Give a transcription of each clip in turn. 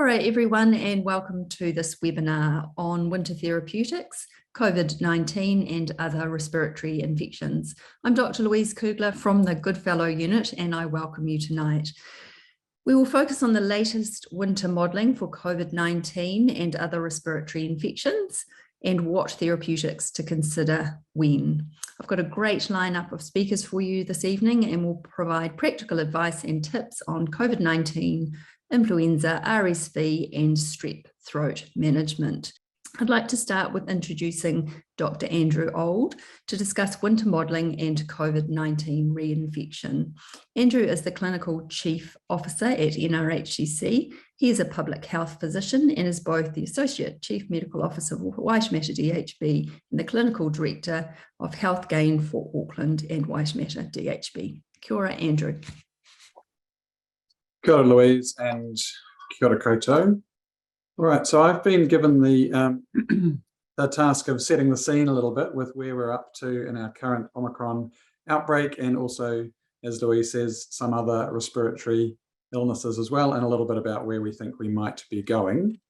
ora everyone, and welcome to this webinar on winter therapeutics, COVID-19 and other respiratory infections. I'm Dr. Louise Kugler from the Goodfellow unit, and I welcome you tonight. We will focus on the latest winter modelling for COVID-19 and other respiratory infections and what therapeutics to consider when. I've got a great lineup of speakers for you this evening, and will provide practical advice and tips on COVID-19, influenza, RSV, and strep throat management. I'd like to start with introducing Dr. Andrew Old to discuss winter modelling and COVID-19 reinfection. Andrew is the Clinical Chief Officer at NRHCC. He is a public health physician and is both the Associate Chief Medical Officer for Waitemata DHB and the Clinical Director of Health Gain for Auckland and Waitemata DHB. Kia ora, Andrew. Kia ora, Louise, and kia ora koutou. All right, so I've been given the task of setting the scene a little bit with where we're up to in our current Omicron outbreak, and also, as Louise says, some other respiratory illnesses as well, and a little bit about where we think we might be going.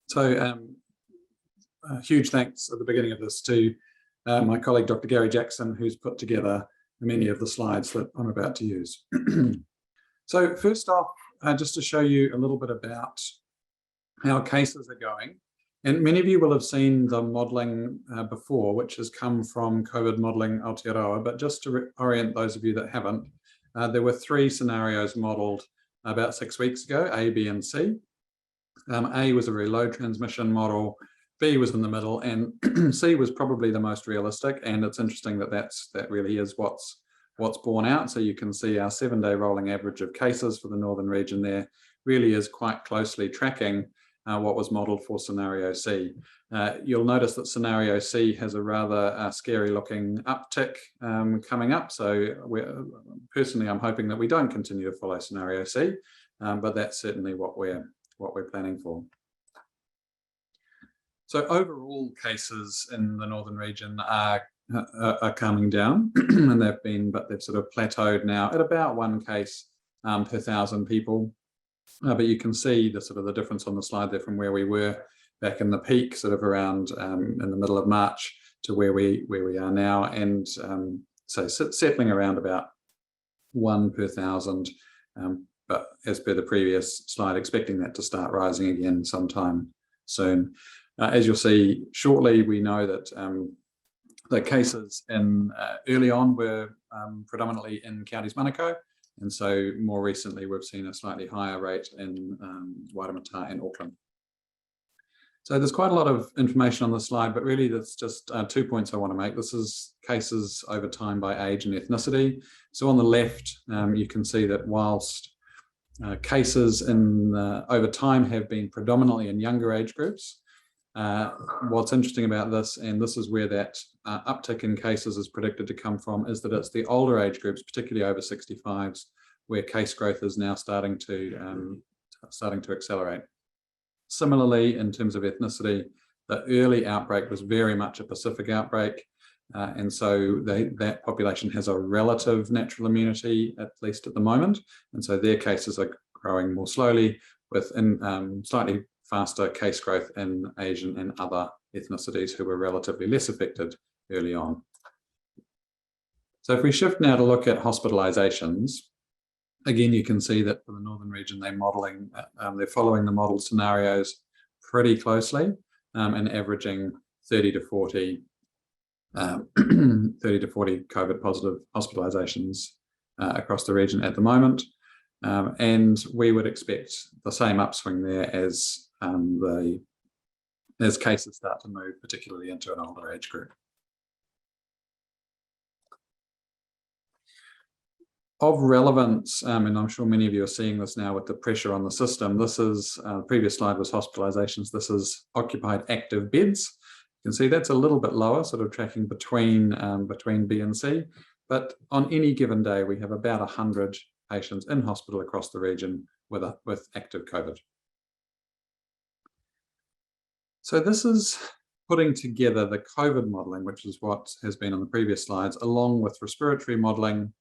So huge thanks at the beginning of this to my colleague, Dr. Gary Jackson, who's put together many of the slides that I'm about to use. So first off, just to show you a little bit about how cases are going. And many of you will have seen the modelling before, which has come from COVID modelling Aotearoa, but just to orient those of you that haven't, there were three scenarios modelled about 6 weeks ago, A, B, and C. A was a very low transmission model, B was in the middle, and C was probably the most realistic. And it's interesting that that really is what's borne out. So you can see our 7-day rolling average of cases for the northern region there really is quite closely tracking what was modelled for scenario C. You'll notice that scenario C has a rather scary looking uptick coming up. So personally, I'm hoping that we don't continue to follow scenario C, but that's certainly what we're planning for. So overall cases in the northern region are coming down, and they've sort of plateaued now at about 1 case per 1,000 people. But you can see the difference on the slide there from where we were back in the peak, sort of around in the middle of March, to where we are now, and so settling around about 1 per 1,000. But as per the previous slide, expecting that to start rising again sometime soon. As you'll see shortly, we know that the cases early on were predominantly in counties Manukau. And so more recently, we've seen a slightly higher rate in Waitemata and Auckland. So there's quite a lot of information on the slide, but really that's just 2 points I want to make. This is cases over time by age and ethnicity. So on the left, you can see that whilst cases over time have been predominantly in younger age groups, what's interesting about this, and this is where that uptick in cases is predicted to come from, is that it's the older age groups, particularly over 65s, where case growth is now starting to accelerate. Similarly, in terms of ethnicity, the early outbreak was very much a Pacific outbreak, and so that population has a relative natural immunity, at least at the moment, and so their cases are growing more slowly, with slightly faster case growth in Asian and other ethnicities who were relatively less affected early on. So if we shift now to look at hospitalizations, again, you can see that for the northern region, they're following the model scenarios pretty closely, and averaging 30 to 40 COVID positive hospitalizations across the region at the moment. And we would expect the same upswing there as cases start to move, particularly into an older age group. Of relevance, and I'm sure many of you are seeing this now with the pressure on the system, this is, the previous slide was hospitalizations, this is occupied active beds. You can see that's a little bit lower, sort of tracking between B and C, but on any given day, we have about 100 patients in hospital across the region with active COVID. So this is putting together the COVID modelling, which is what has been on the previous slides, along with respiratory modelling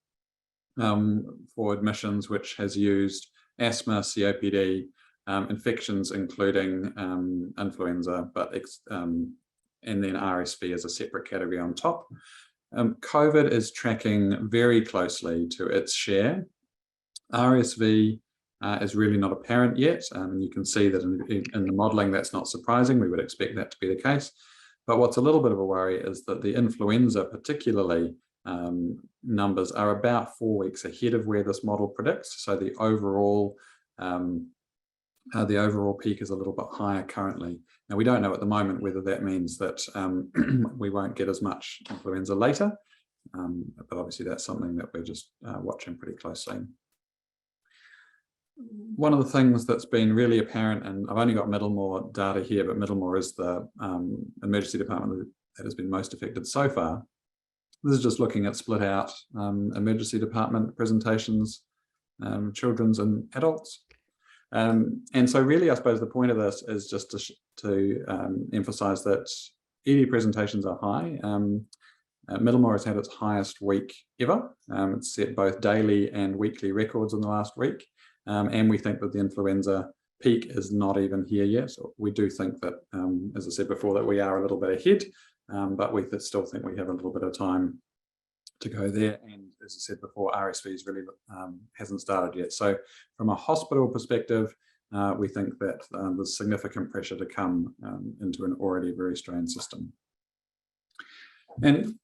for admissions, which has used asthma, COPD, infections including influenza, and then RSV as a separate category on top. COVID is tracking very closely to its share. RSV is really not apparent yet, and you can see that in the modelling that's not surprising. We would expect that to be the case. But what's a little bit of a worry is that the influenza particularly numbers are about 4 weeks ahead of where this model predicts. So the overall peak is a little bit higher currently. Now, we don't know at the moment whether that means that we won't get as much influenza later, but obviously that's something that we're just watching pretty closely. One of the things that's been really apparent, and I've only got Middlemore data here, but Middlemore is the emergency department that has been most affected so far. This is just looking at split out emergency department presentations, children's and adults. And so really, I suppose the point of this is just to emphasize that ED presentations are high. Middlemore has had its highest week ever. It's set both daily and weekly records in the last week. And we think that the influenza peak is not even here yet. So we do think that, as I said before, that we are a little bit ahead, but we still think we have a little bit of time to go there. And as I said before, RSV really hasn't started yet. So from a hospital perspective, we think that there's significant pressure to come into an already very strained system. And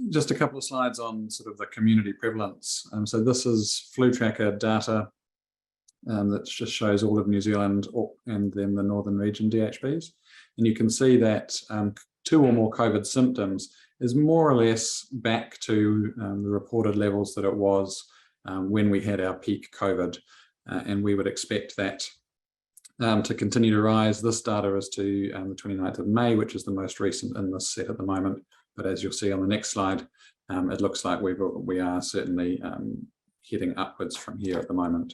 just a couple of slides on sort of the community prevalence. So this is flu tracker data that just shows all of New Zealand and then the northern region DHBs. And you can see that 2 or more COVID symptoms is more or less back to the reported levels that it was when we had our peak COVID. And we would expect that to continue to rise. This data is to the 29th of May, which is the most recent in this set at the moment. But as you'll see on the next slide, it looks like we are certainly heading upwards from here at the moment.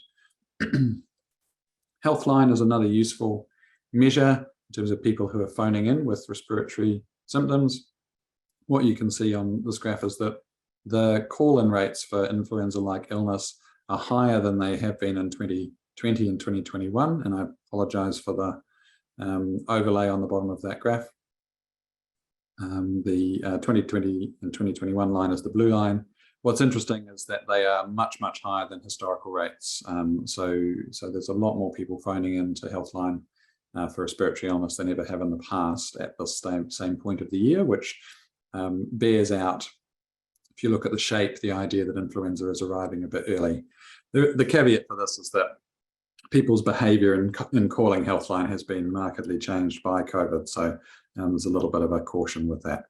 Healthline is another useful measure in terms of people who are phoning in with respiratory symptoms. What you can see on this graph is that the call-in rates for influenza-like illness are higher than they have been in 2020 and 2021, and I apologise for the overlay on the bottom of that graph. The 2020 and 2021 line is the blue line. What's interesting is that they are much, much higher than historical rates. So there's a lot more people phoning into Healthline for respiratory illness than ever have in the past at the same point of the year, which bears out, if you look at the shape, the idea that influenza is arriving a bit early. The caveat for this is that people's behaviour in calling Healthline has been markedly changed by COVID, so there's a little bit of a caution with that.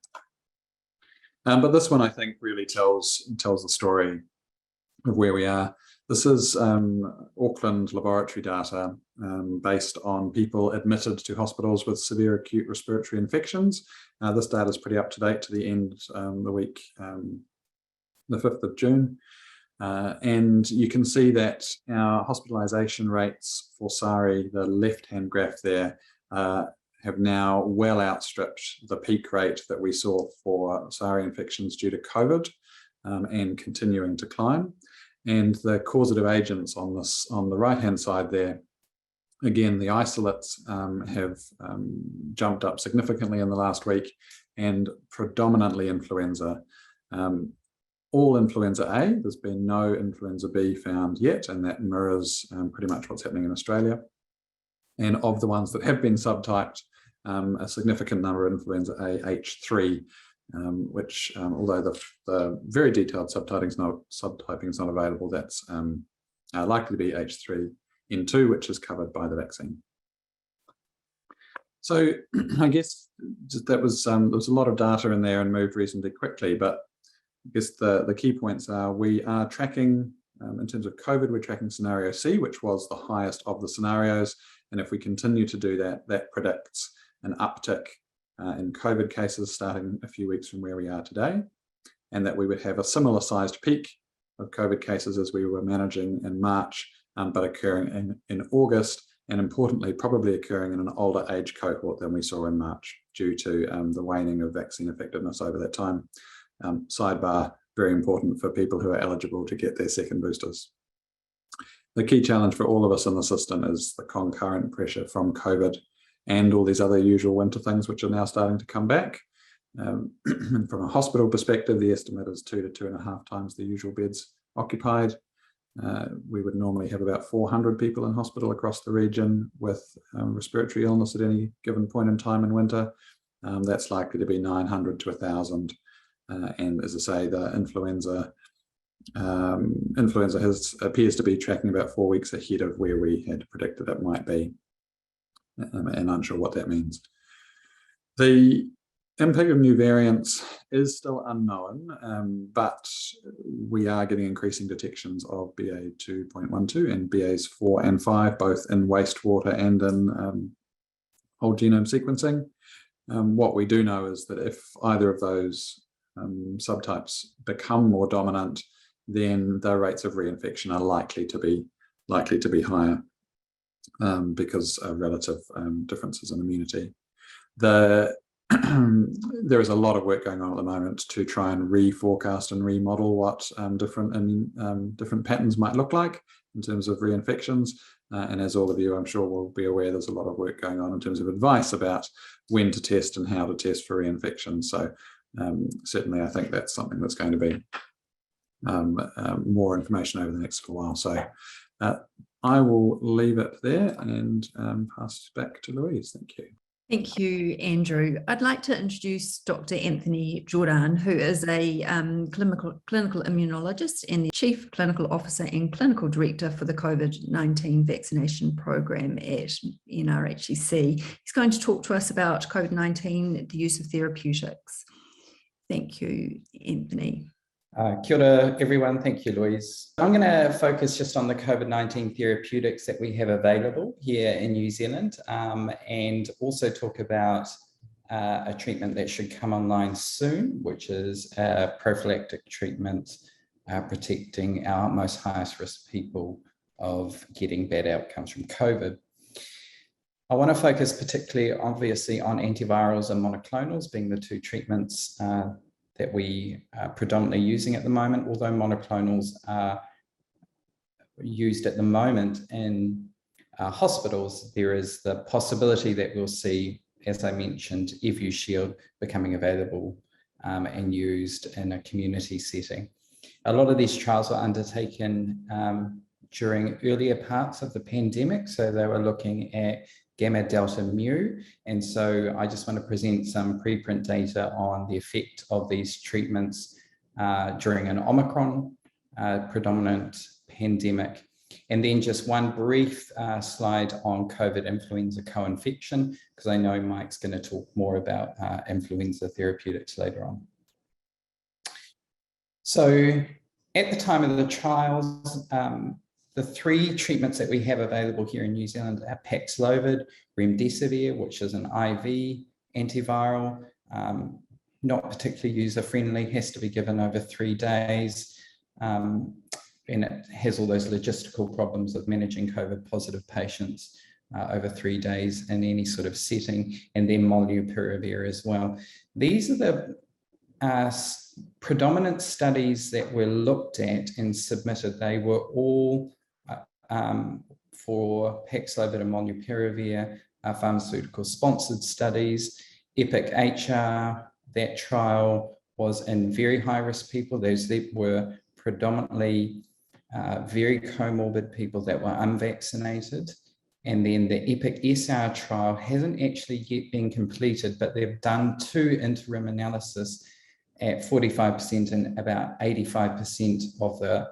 But this one, I think, really tells the story of where we are. This is Auckland laboratory data based on people admitted to hospitals with severe acute respiratory infections. This data is pretty up to date to the end of the week, the 5th of June. And you can see that our hospitalisation rates for SARI, the left-hand graph there, have now well outstripped the peak rate that we saw for SARI infections due to COVID and continuing to climb. And the causative agents on the right-hand side there, again, the isolates have jumped up significantly in the last week, and predominantly influenza. All influenza A, there's been no influenza B found yet, and that mirrors pretty much what's happening in Australia. And of the ones that have been subtyped, a significant number of influenza A H3, which, although the very detailed subtyping is not available, that's likely to be H3N2, which is covered by the vaccine. So I guess there was a lot of data in there and moved reasonably quickly, but I guess the key points are we are tracking, in terms of COVID, we're tracking scenario C, which was the highest of the scenarios. And if we continue to do that, that predicts an uptick in COVID cases starting a few weeks from where we are today, and that we would have a similar sized peak of COVID cases as we were managing in March, but occurring in August, and importantly, probably occurring in an older age cohort than we saw in March due to the waning of vaccine effectiveness over that time. Sidebar, very important for people who are eligible to get their second boosters. The key challenge for all of us in the system is the concurrent pressure from COVID and all these other usual winter things which are now starting to come back. And from a hospital perspective, the estimate is 2 to 2.5 times the usual beds occupied. We would normally have about 400 people in hospital across the region with respiratory illness at any given point in time in winter. That's likely to be 900 to 1,000. And as I say, the influenza appears to be tracking about 4 weeks ahead of where we had predicted it might be, and unsure what that means. The impact of new variants is still unknown, but we are getting increasing detections of BA2.12 and BAs 4 and 5, both in wastewater and in whole genome sequencing. What we do know is that if either of those subtypes become more dominant, then the rates of reinfection are likely to be higher because of relative differences in immunity. There is a lot of work going on at the moment to try and reforecast and remodel what different patterns might look like in terms of reinfections. And as all of you, I'm sure, will be aware, there's a lot of work going on in terms of advice about when to test and how to test for reinfection. So certainly I think that's something that's going to be more information over the next little while. So I will leave it there and pass back to Louise. Thank you. Thank you, Andrew. I'd like to introduce Dr. Anthony Jordan, who is a clinical immunologist and the Chief Clinical Officer and Clinical Director for the COVID-19 vaccination program at NRHEC. He's going to talk to us about COVID-19, the use of therapeutics. Thank you, Anthony. Kia ora, everyone. Thank you, Louise. I'm going to focus just on the COVID-19 therapeutics that we have available here in New Zealand, and also talk about a treatment that should come online soon, which is a prophylactic treatment protecting our most highest risk people of getting bad outcomes from COVID. I want to focus particularly, obviously, on antivirals and monoclonals being the two treatments that we are predominantly using at the moment, although monoclonals are used at the moment in hospitals. There is the possibility that we'll see, as I mentioned, Evu-Shield becoming available and used in a community setting. A lot of these trials were undertaken during earlier parts of the pandemic, so they were looking at gamma delta mu, and so I just want to present some preprint data on the effect of these treatments during an Omicron predominant pandemic, and then just one brief slide on COVID influenza co-infection, because I know Mike's going to talk more about influenza therapeutics later on. So at the time of the trials, the three treatments that we have available here in New Zealand are Paxlovid, Remdesivir, which is an IV antiviral, not particularly user-friendly, has to be given over 3 days, and it has all those logistical problems of managing COVID-positive patients over 3 days in any sort of setting, and then Molnupiravir as well. These are the predominant studies that were looked at and submitted. They were all for Paxlovid and Molnupiravir, pharmaceutical sponsored studies. EPIC-HR, that trial was in very high risk people. Those that were predominantly very comorbid people that were unvaccinated. And then the EPIC-SR trial hasn't actually yet been completed, but they've done 2 interim analysis at 45% and about 85% of the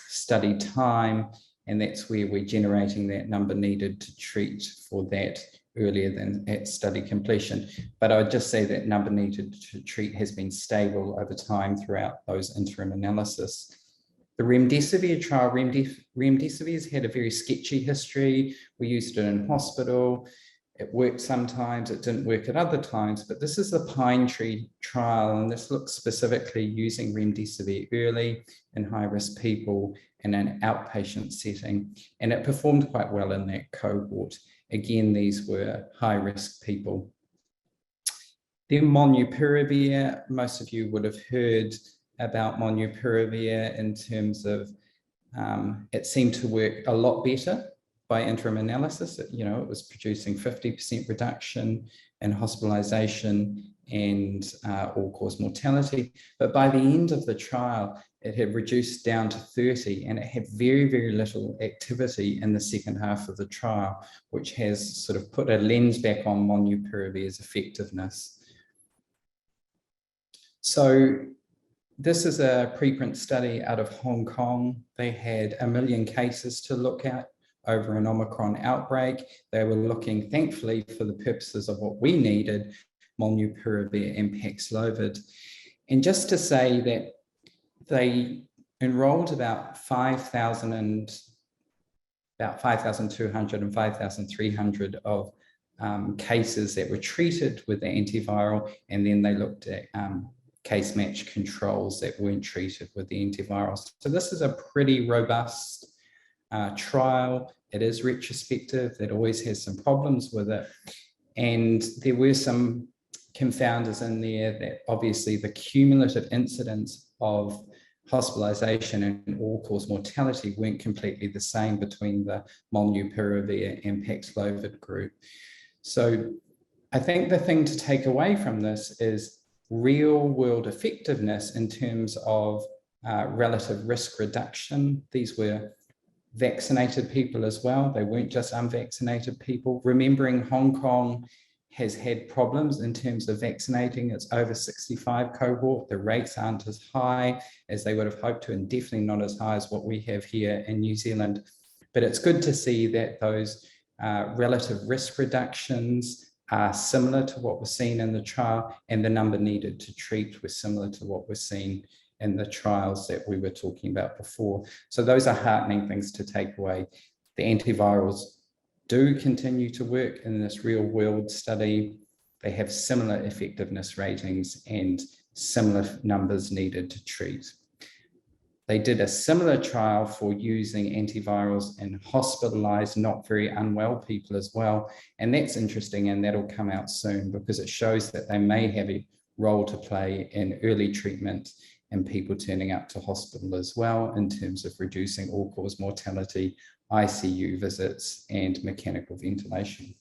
study time, and that's where we're generating that number needed to treat for that earlier than at study completion. But I would just say that number needed to treat has been stable over time throughout those interim analysis. The Remdesivir trial, Remdesivir's had a very sketchy history. We used it in hospital. It worked sometimes, it didn't work at other times, but this is the Pine Tree trial, and this looks specifically using Remdesivir early in high-risk people in an outpatient setting, and it performed quite well in that cohort. Again, these were high-risk people. Then Molnupiravir, most of you would have heard about Molnupiravir in terms of It seemed to work a lot better by interim analysis. It was producing 50% reduction in hospitalization and all-cause mortality. But by the end of the trial, it had reduced down to 30, and it had very, very little activity in the second half of the trial, which has sort of put a lens back on molnupiravir's effectiveness. So this is a preprint study out of Hong Kong. They had 1 million cases to look at over an Omicron outbreak. They were looking, thankfully, for the purposes of what we needed, molnupiravir and Paxlovid. And just to say that they enrolled about 5,200 and 5,300 of cases that were treated with the antiviral, and then they looked at case match controls that weren't treated with the antivirals. So this is a pretty robust trial. It is retrospective. It always has some problems with it. And there were some confounders in there that obviously the cumulative incidence of hospitalization and all-cause mortality weren't completely the same between the molnupiravir and Paxlovid group. So I think the thing to take away from this is real-world effectiveness in terms of relative risk reduction. These were vaccinated people as well. They weren't just unvaccinated people. Remembering Hong Kong has had problems in terms of vaccinating its over 65 cohort. The rates aren't as high as they would have hoped to, and definitely not as high as what we have here in New Zealand. But it's good to see that those relative risk reductions are similar to what was seen in the trial, and the number needed to treat was similar to what was seen in the trials that we were talking about before. So those are heartening things to take away. The antivirals do continue to work in this real world study. They have similar effectiveness ratings and similar numbers needed to treat. They did a similar trial for using antivirals in hospitalized, not very unwell people as well. And that's interesting, and that'll come out soon because it shows that they may have a role to play in early treatment and people turning up to hospital as well in terms of reducing all-cause mortality, ICU visits, and mechanical ventilation.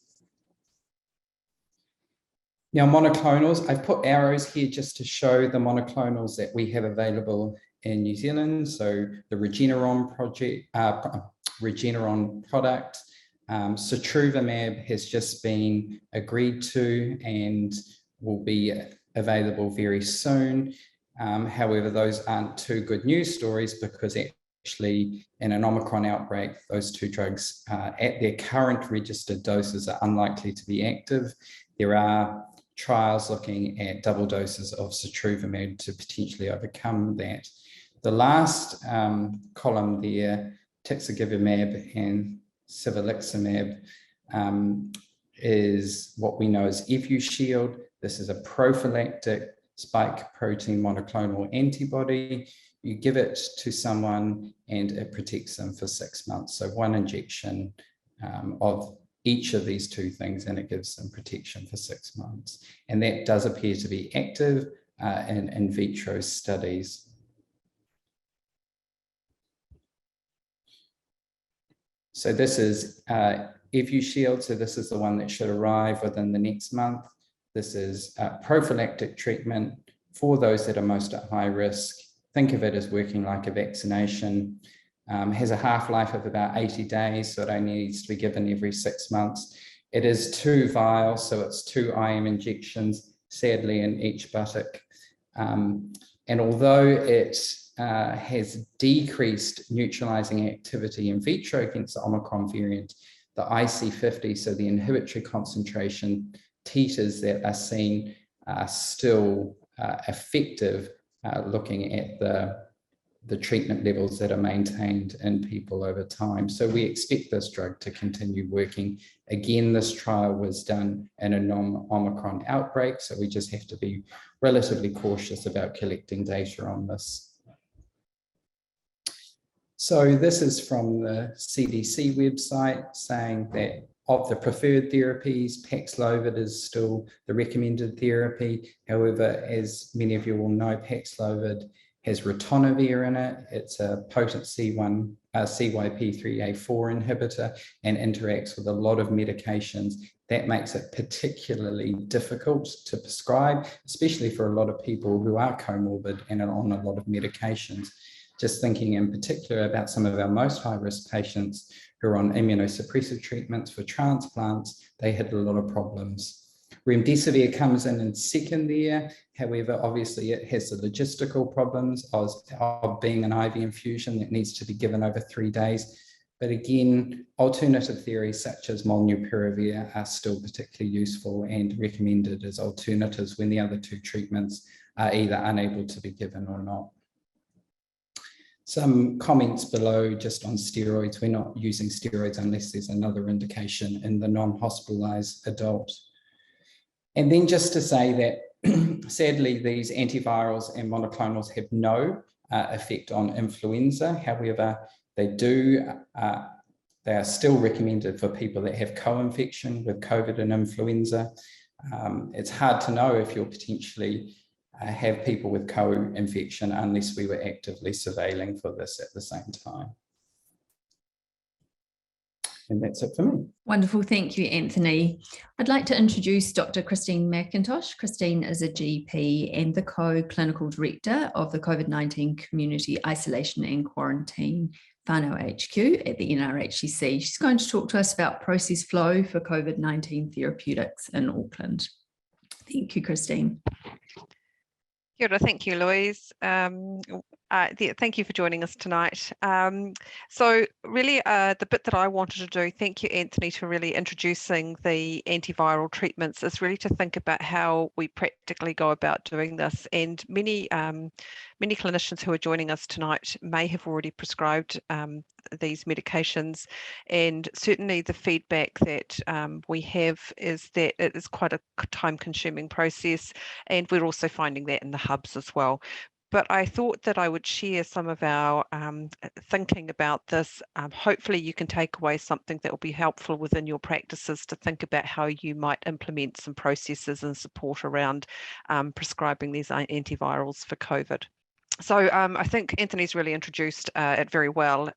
Now, monoclonals, I've put arrows here just to show the monoclonals that we have available in New Zealand. So the Regeneron product, Citruvimab has just been agreed to and will be available very soon. However, those aren't two good news stories because actually in an Omicron outbreak, those two drugs at their current registered doses are unlikely to be active. There are trials looking at double doses of Citruvimab to potentially overcome that. The last column there, Tixagevimab and Civiliximab, is what we know as Evusheld. This is a prophylactic spike protein monoclonal antibody. You give it to someone and it protects them for 6 months. So one injection of each of these two things and it gives them protection for 6 months. And that does appear to be active in vitro studies. So this is Evusheld. So this is the one that should arrive within the next month. This is prophylactic treatment for those that are most at high risk. Think of it as working like a vaccination. Has a half-life of about 80 days, so it only needs to be given every 6 months. It is 2 vials, so it's 2 IM injections, sadly in each buttock. And although it has decreased neutralizing activity in vitro against the Omicron variant, the IC50, so the inhibitory concentration titers that are seen are still effective, looking at the treatment levels that are maintained in people over time. So we expect this drug to continue working. Again, this trial was done in a non-Omicron outbreak, so we just have to be relatively cautious about collecting data on this. So this is from the CDC website saying that of the preferred therapies, Paxlovid is still the recommended therapy. However, as many of you will know, Paxlovid has ritonavir in it. It's a potent CYP3A4 inhibitor and interacts with a lot of medications. That makes it particularly difficult to prescribe, especially for a lot of people who are comorbid and are on a lot of medications. Just thinking in particular about some of our most high-risk patients who are on immunosuppressive treatments for transplants, they had a lot of problems. Remdesivir comes in second there. However, obviously it has the logistical problems of being an IV infusion that needs to be given over 3 days. But again, alternative theories such as molnupiravir are still particularly useful and recommended as alternatives when the other two treatments are either unable to be given or not. Some comments below just on steroids. We're not using steroids unless there's another indication in the non-hospitalized adult. And then just to say that sadly, these antivirals and monoclonals have no effect on influenza. However, they are still recommended for people that have co-infection with COVID and influenza. It's hard to know if you'll potentially have people with co-infection unless we were actively surveilling for this at the same time. And that's it for me. Wonderful. Thank you, Anthony. I'd like to introduce Dr. Christine McIntosh. Christine is a GP and the co-clinical director of the COVID-19 Community Isolation and Quarantine Whānau HQ at the NRHCC. She's going to talk to us about process flow for COVID-19 therapeutics in Auckland. Thank you, Christine. Kia ora, thank you, Louise. Thank you for joining us tonight. So really the bit that I wanted to do, thank you, Anthony, for really introducing the antiviral treatments, is really to think about how we practically go about doing this. And many clinicians who are joining us tonight may have already prescribed these medications, and certainly the feedback that we have is that it is quite a time-consuming process, and we're also finding that in the hubs as well. But I thought that I would share some of our thinking about this. Hopefully you can take away something that will be helpful within your practices to think about how you might implement some processes and support around prescribing these antivirals for COVID. So I think Anthony's really introduced it very well.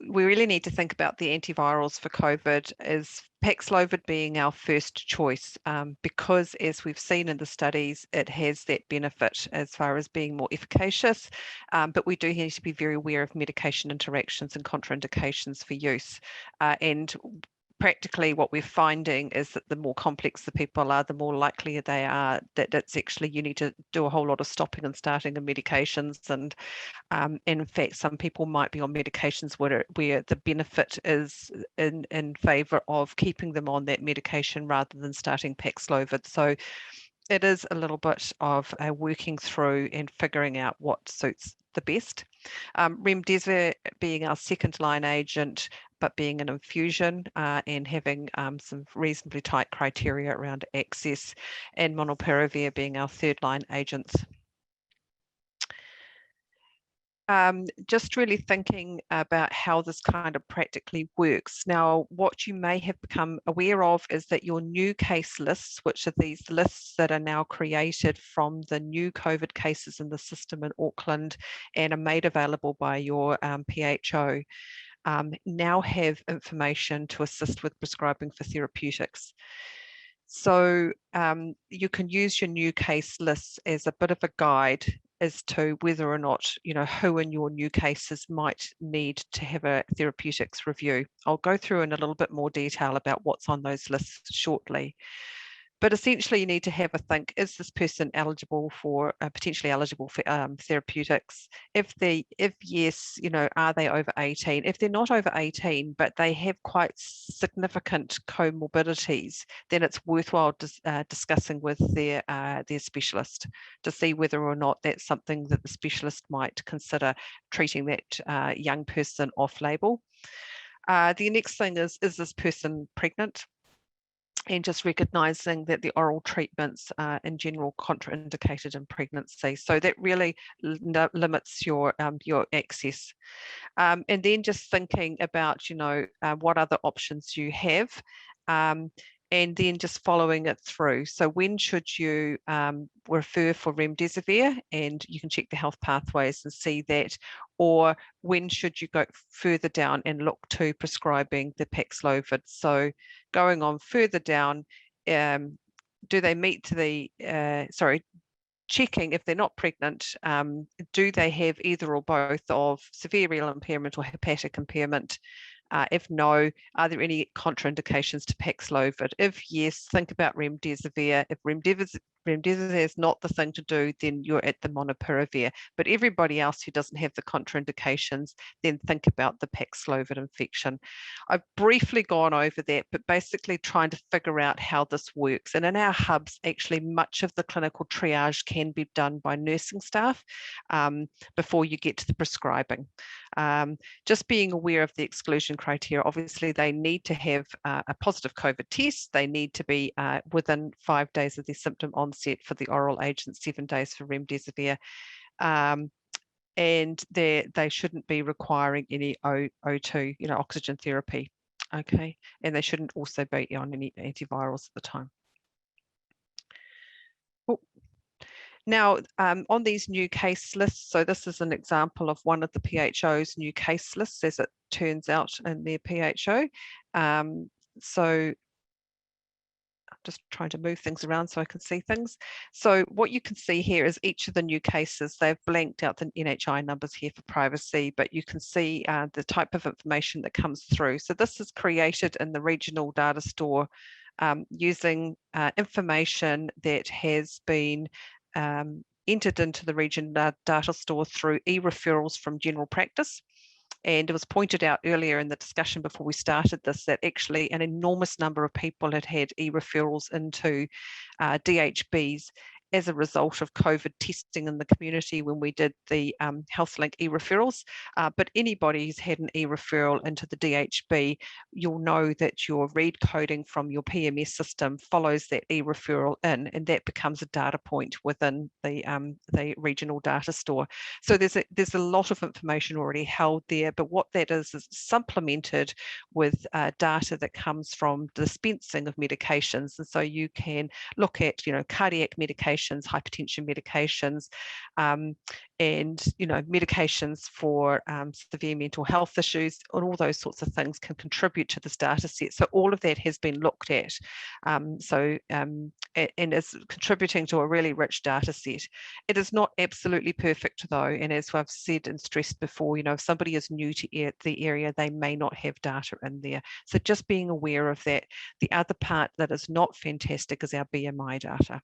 We really need to think about the antivirals for COVID as Paxlovid being our first choice, because as we've seen in the studies, it has that benefit as far as being more efficacious, but we do need to be very aware of medication interactions and contraindications for use. And practically what we're finding is that the more complex the people are, the more likely they are that it's actually you need to do a whole lot of stopping and starting of medications. And in fact, some people might be on medications where the benefit is in favour of keeping them on that medication rather than starting Paxlovid. So it is a little bit of working through and figuring out what suits the best. Remdesivir being our second line agent, but being an infusion and having some reasonably tight criteria around access, and molnupiravir being our third line agents. Just really thinking about how this kind of practically works. Now, what you may have become aware of is that your new case lists, which are these lists that are now created from the new COVID cases in the system in Auckland and are made available by your PHO, now have information to assist with prescribing for therapeutics. So you can use your new case lists as a bit of a guide as to whether or not, who in your new cases might need to have a therapeutics review. I'll go through in a little bit more detail about what's on those lists shortly. But essentially, you need to have a think, is this person eligible for, potentially eligible for therapeutics? If yes, are they over 18? If they're not over 18, but they have quite significant comorbidities, then it's worthwhile discussing with their specialist to see whether or not that's something that the specialist might consider treating that young person off-label. The next thing is this person pregnant? And just recognising that the oral treatments are in general contraindicated in pregnancy. So that really limits your access. And then just thinking about, what other options you have. and then just following it through. So when should you refer for remdesivir, and you can check the health pathways and see that, or when should you go further down and look to prescribing the Paxlovid. So going on further down, do they meet the, checking if they're not pregnant, do they have either or both of severe renal impairment or hepatic impairment? If no, are there any contraindications to Paxlovid? If yes, think about remdesivir. If remdesivir is not the thing to do, then you're at the molnupiravir. But everybody else who doesn't have the contraindications, then think about the Paxlovid infection. I've briefly gone over that, but basically trying to figure out how this works. And in our hubs, actually, much of the clinical triage can be done by nursing staff before you get to the prescribing. Just being aware of the exclusion criteria. Obviously, they need to have a positive COVID test. They need to be within 5 days of their symptom onset for the oral agent, 7 days for remdesivir. And they shouldn't be requiring any O2, oxygen therapy. Okay, and they shouldn't also be on any antivirals at the time. Now, on these new case lists, so this is an example of one of the PHO's new case lists, as it turns out in their PHO. So I'm just trying to move things around so I can see things. So what you can see here is each of the new cases. They've blanked out the NHI numbers here for privacy, but you can see the type of information that comes through. So this is created in the regional data store using information that has been entered into the region data store through e-referrals from general practice. And it was pointed out earlier in the discussion before we started this that actually an enormous number of people had e-referrals into DHBs as a result of COVID testing in the community when we did the HealthLink e-referrals. But anybody who's had an e-referral into the DHB, you'll know that your read coding from your PMS system follows that e-referral in, and that becomes a data point within the regional data store. So there's a lot of information already held there, but what that is supplemented with data that comes from dispensing of medications. And so you can look at, cardiac medications, hypertension medications, and medications for severe mental health issues, and all those sorts of things can contribute to this data set. So all of that has been looked at, and is contributing to a really rich data set. It is not absolutely perfect though, and as I've said and stressed before, if somebody is new to the area, they may not have data in there. So just being aware of that. The other part that is not fantastic is our BMI data.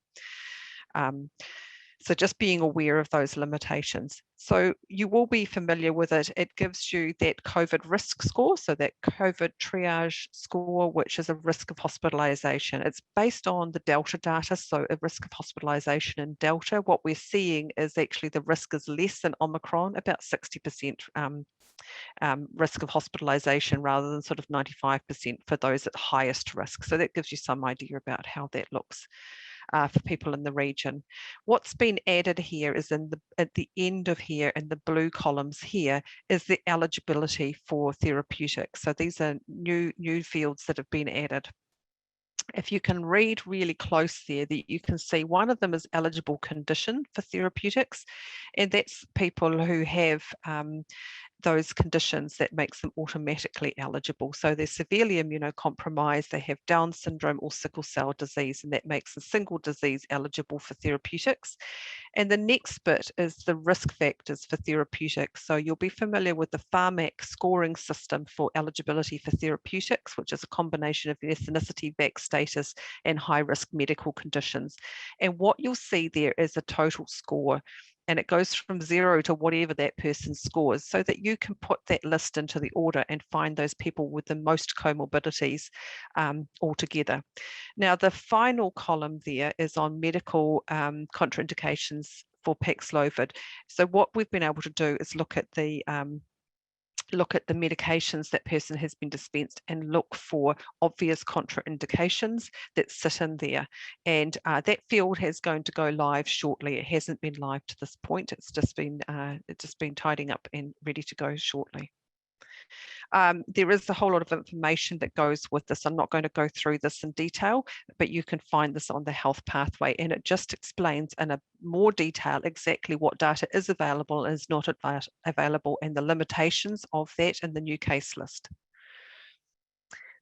So just being aware of those limitations. So you will be familiar with it. It gives you that COVID risk score, so that COVID triage score, which is a risk of hospitalisation. It's based on the Delta data, so a risk of hospitalisation in Delta. What we're seeing is actually the risk is less than Omicron, about 60% risk of hospitalisation rather than sort of 95% for those at highest risk. So that gives you some idea about how that looks for people in the region. What's been added here is at the end of here in the blue columns here is the eligibility for therapeutics. So these are new fields that have been added. If you can read really close there, that you can see one of them is eligible condition for therapeutics, and that's people who have those conditions that makes them automatically eligible. So they're severely immunocompromised, they have Down syndrome or sickle cell disease, and that makes a single disease eligible for therapeutics. And the next bit is the risk factors for therapeutics. So you'll be familiar with the Pharmac scoring system for eligibility for therapeutics, which is a combination of ethnicity, vax status, and high-risk medical conditions. And what you'll see there is a total score, and it goes from 0 to whatever that person scores, so that you can put that list into the order and find those people with the most comorbidities altogether. Now, the final column there is on medical contraindications for Paxlovid. So what we've been able to do is look at the medications that person has been dispensed and look for obvious contraindications that sit in there. And that field is going to go live shortly. It hasn't been live to this point. It's just been tidying up and ready to go shortly. There is a whole lot of information that goes with this. I'm not going to go through this in detail, but you can find this on the health pathway, and it just explains in a more detail exactly what data is available and is not available, and the limitations of that in the new case list.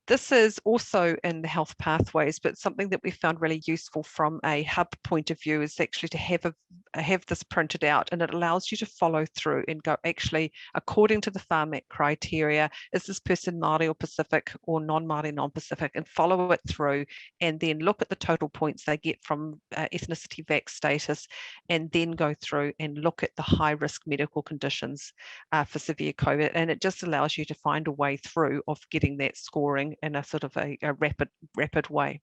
This is also in the health pathways, but something that we found really useful from a hub point of view is actually to have this printed out, and it allows you to follow through and go, actually, according to the Pharmac criteria, is this person Māori or Pacific or non-Māori, non-Pacific, and follow it through, and then look at the total points they get from ethnicity, vax status, and then go through and look at the high-risk medical conditions for severe COVID, and it just allows you to find a way through of getting that scoring in a sort of a rapid way.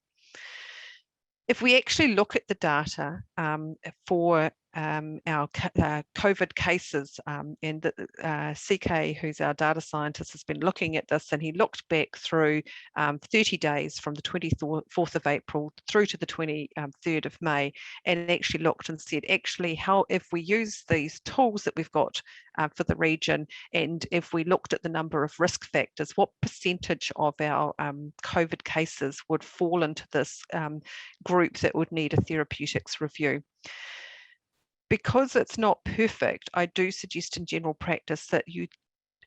If we actually look at the data for our COVID cases, and CK, who's our data scientist, has been looking at this, and he looked back through 30 days from the 24th of April through to the 23rd of May, and actually looked and said, actually, how if we use these tools that we've got for the region, and if we looked at the number of risk factors, what percentage of our COVID cases would fall into this group that would need a therapeutics review. Because it's not perfect, I do suggest in general practice that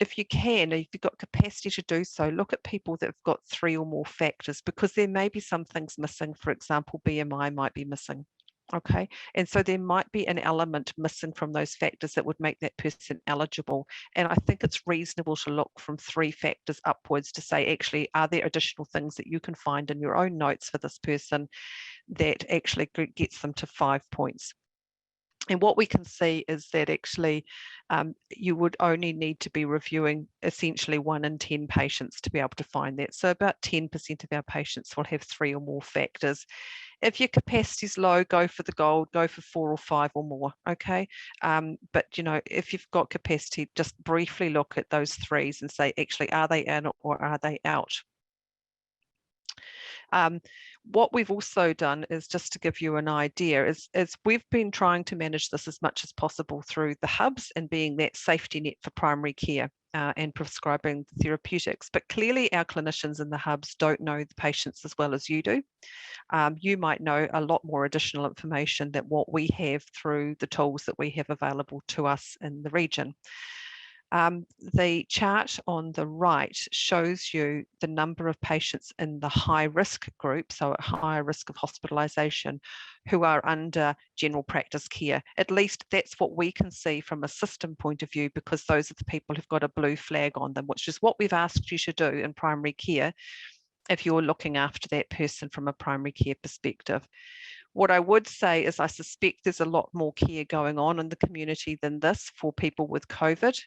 if you can, if you've got capacity to do so, look at people that have got 3 or more factors, because there may be some things missing. For example, BMI might be missing. Okay, and so there might be an element missing from those factors that would make that person eligible. And I think it's reasonable to look from 3 factors upwards to say, actually, are there additional things that you can find in your own notes for this person that actually gets them to 5 points? And what we can see is that actually you would only need to be reviewing essentially 1 in 10 patients to be able to find that. So about 10% of our patients will have 3 or more factors. If your capacity is low, go for the gold, go for 4 or 5 or more, okay? But, you know, if you've got capacity, just briefly look at those 3s and say, actually, are they in or are they out? What we've also done is, just to give you an idea, is we've been trying to manage this as much as possible through the hubs and being that safety net for primary care and prescribing therapeutics. But clearly our clinicians in the hubs don't know the patients as well as you do. You might know a lot more additional information than what we have through the tools that we have available to us in the region. The chart on the right shows you the number of patients in the high risk group, so at higher risk of hospitalisation, who are under general practice care. At least that's what we can see from a system point of view, because those are the people who've got a blue flag on them, which is what we've asked you to do in primary care if you're looking after that person from a primary care perspective. What I would say is I suspect there's a lot more care going on in the community than this for people with COVID.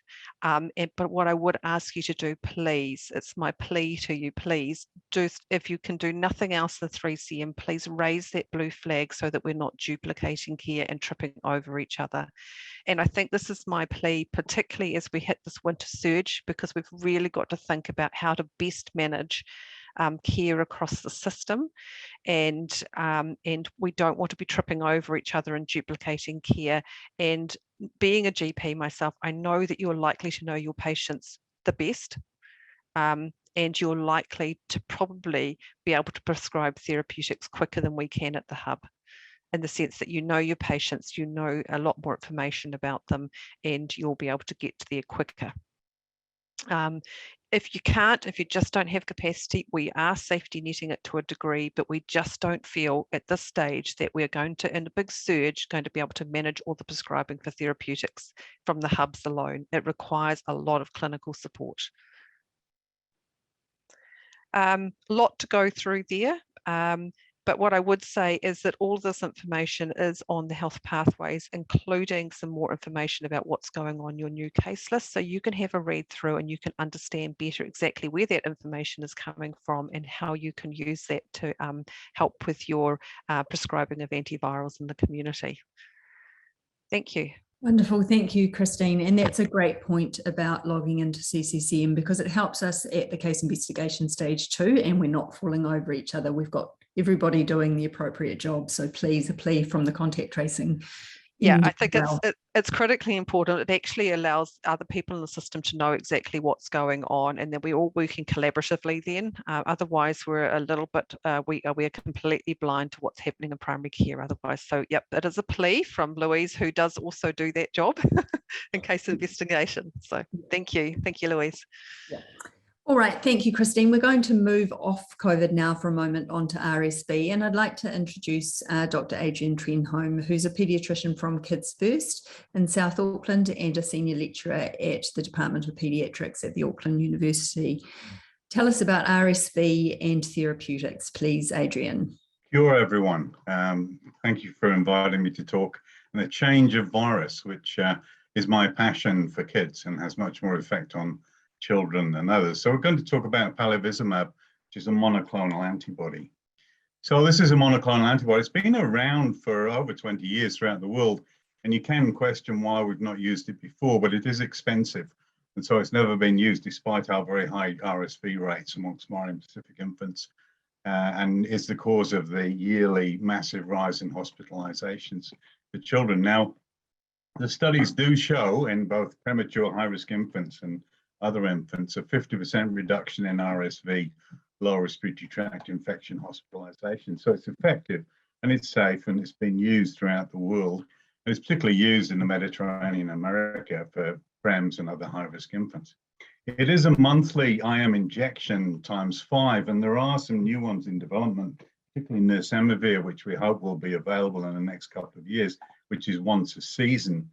But what I would ask you to do, please, it's my plea to you, please, do, if you can do nothing else than 3CM, please raise that blue flag so that we're not duplicating care and tripping over each other. And I think this is my plea, particularly as we hit this winter surge, because we've really got to think about how to best manage care across the system, and we don't want to be tripping over each other and duplicating care. And being a GP myself, I know that you're likely to know your patients the best, and you're likely to probably be able to prescribe therapeutics quicker than we can at the hub, in the sense that you know your patients, you know a lot more information about them, and you'll be able to get there quicker. If you can't, if you just don't have capacity, we are safety netting it to a degree, but we just don't feel at this stage that we're going to, in a big surge, going to be able to manage all the prescribing for therapeutics from the hubs alone. It requires a lot of clinical support. Lot to go through there. But what I would say is that all this information is on the health pathways, including some more information about what's going on your new case list. So you can have a read through and you can understand better exactly where that information is coming from and how you can use that to help with your prescribing of antivirals in the community. Thank you. Wonderful. Thank you, Christine. And that's a great point about logging into CCCM, because it helps us at the case investigation stage too, and we're not falling over each other. We've got everybody doing the appropriate job. So please, a plea from the contact tracing Yeah, in I think general. it's critically important. It actually allows other people in the system to know exactly what's going on, and then we're all working collaboratively then. Otherwise, we're a little bit, we are completely blind to what's happening in primary care otherwise. So, yep, it is a plea from Louise, who does also do that job in case of investigation. So thank you, Louise. Yeah. All right, thank you, Christine. We're going to move off COVID now for a moment onto RSV, and I'd like to introduce Dr. Adrian Trenholme, who's a paediatrician from Kids First in South Auckland and a senior lecturer at the Department of Paediatrics at the Auckland University. Tell us about RSV and therapeutics, please, Adrian. Kia ora, everyone. Thank you for inviting me to talk on the change of virus, which is my passion for kids and has much more effect on children than others. So we're going to talk about palivizumab, which is a monoclonal antibody. So this is a monoclonal antibody. It's been around for over 20 years throughout the world, and you can question why we've not used it before, but it is expensive. And so it's never been used despite our very high RSV rates amongst Marian Pacific infants, and is the cause of the yearly massive rise in hospitalizations for children. Now, the studies do show in both premature high-risk infants and other infants a 50% reduction in RSV, lower respiratory tract infection hospitalization. So it's effective and it's safe, and it's been used throughout the world. And it's particularly used in the Mediterranean and America for PREMs and other high-risk infants. It is a monthly IM injection ×5, and there are some new ones in development, particularly Nursemivir, which we hope will be available in the next couple of years, which is once a season.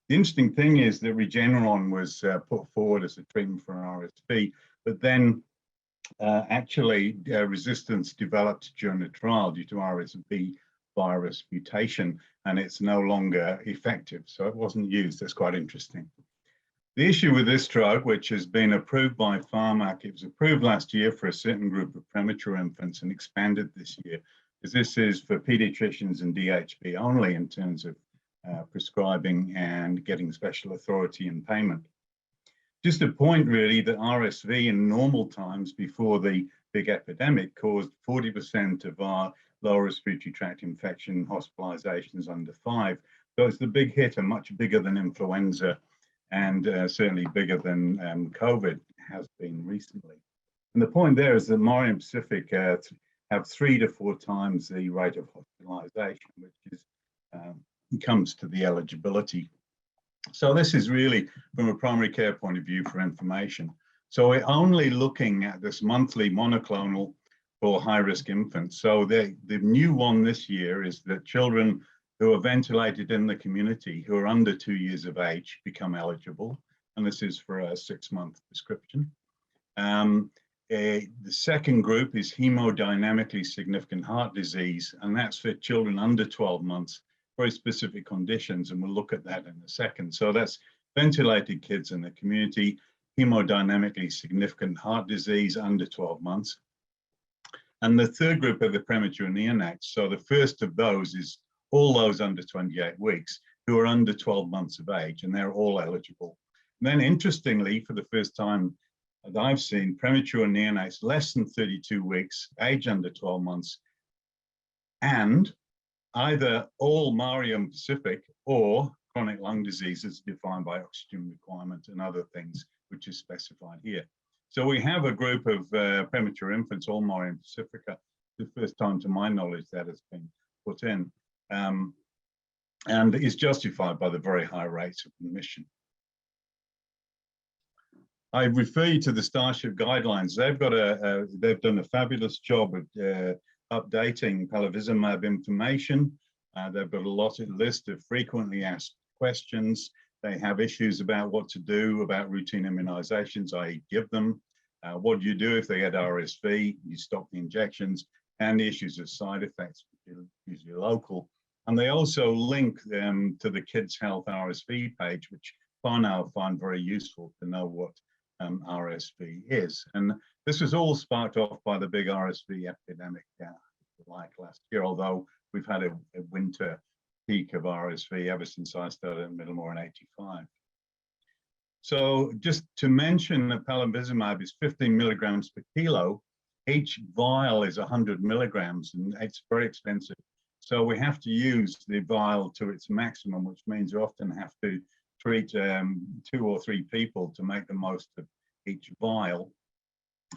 The interesting thing is that Regeneron was put forward as a treatment for RSV, but then actually resistance developed during the trial due to RSV virus mutation, and it's no longer effective. So it wasn't used. That's quite interesting. The issue with this drug, which has been approved by Pharmacies, it was approved last year for a certain group of premature infants and expanded this year, is this is for pediatricians and DHB only in terms of prescribing and getting special authority and payment. Just a point really that RSV in normal times before the big epidemic caused 40% of our lower respiratory tract infection hospitalizations under 5. So it's the big hit and much bigger than influenza, and certainly bigger than COVID has been recently. And the point there is that Marian Pacific have 3 to 4 times the rate of hospitalization, which is comes to the eligibility. So this is really from a primary care point of view for information. So we're only looking at this monthly monoclonal for high-risk infants. So the new one this year is that children who are ventilated in the community who are under 2 years of age become eligible, and this is for a 6-month prescription. The second group is hemodynamically significant heart disease, and that's for children under 12 months, very specific conditions, and we'll look at that in a second. So that's ventilated kids in the community, hemodynamically significant heart disease under 12 months. And the third group are the premature neonates. So the first of those is all those under 28 weeks who are under 12 months of age, and they're all eligible. And then interestingly, for the first time that I've seen, premature neonates less than 32 weeks, age under 12 months, and either all Marian Pacific or chronic lung diseases defined by oxygen requirement and other things, which is specified here. So we have a group of premature infants, all Marian Pacifica, the first time to my knowledge that has been put in, and is justified by the very high rates of admission. I refer you to the Starship guidelines. They've done a fabulous job of updating palivizumab information. They've got a list of frequently asked questions. They have issues about what to do about routine immunizations, i.e. give them. What do you do if they get RSV? You stop the injections, and the issues of side effects, which are usually local. And they also link them to the Kids Health RSV page, which by now I find very useful to know what RSV is. And this was all sparked off by the big RSV epidemic like last year, although we've had a winter peak of RSV ever since I started at Middlemore in '85. So just to mention that palivizumab is 15 milligrams per kilo. Each vial is 100 milligrams, and it's very expensive So we have to use the vial to its maximum, which means we often have to treat 2 or 3 people to make the most of each vial.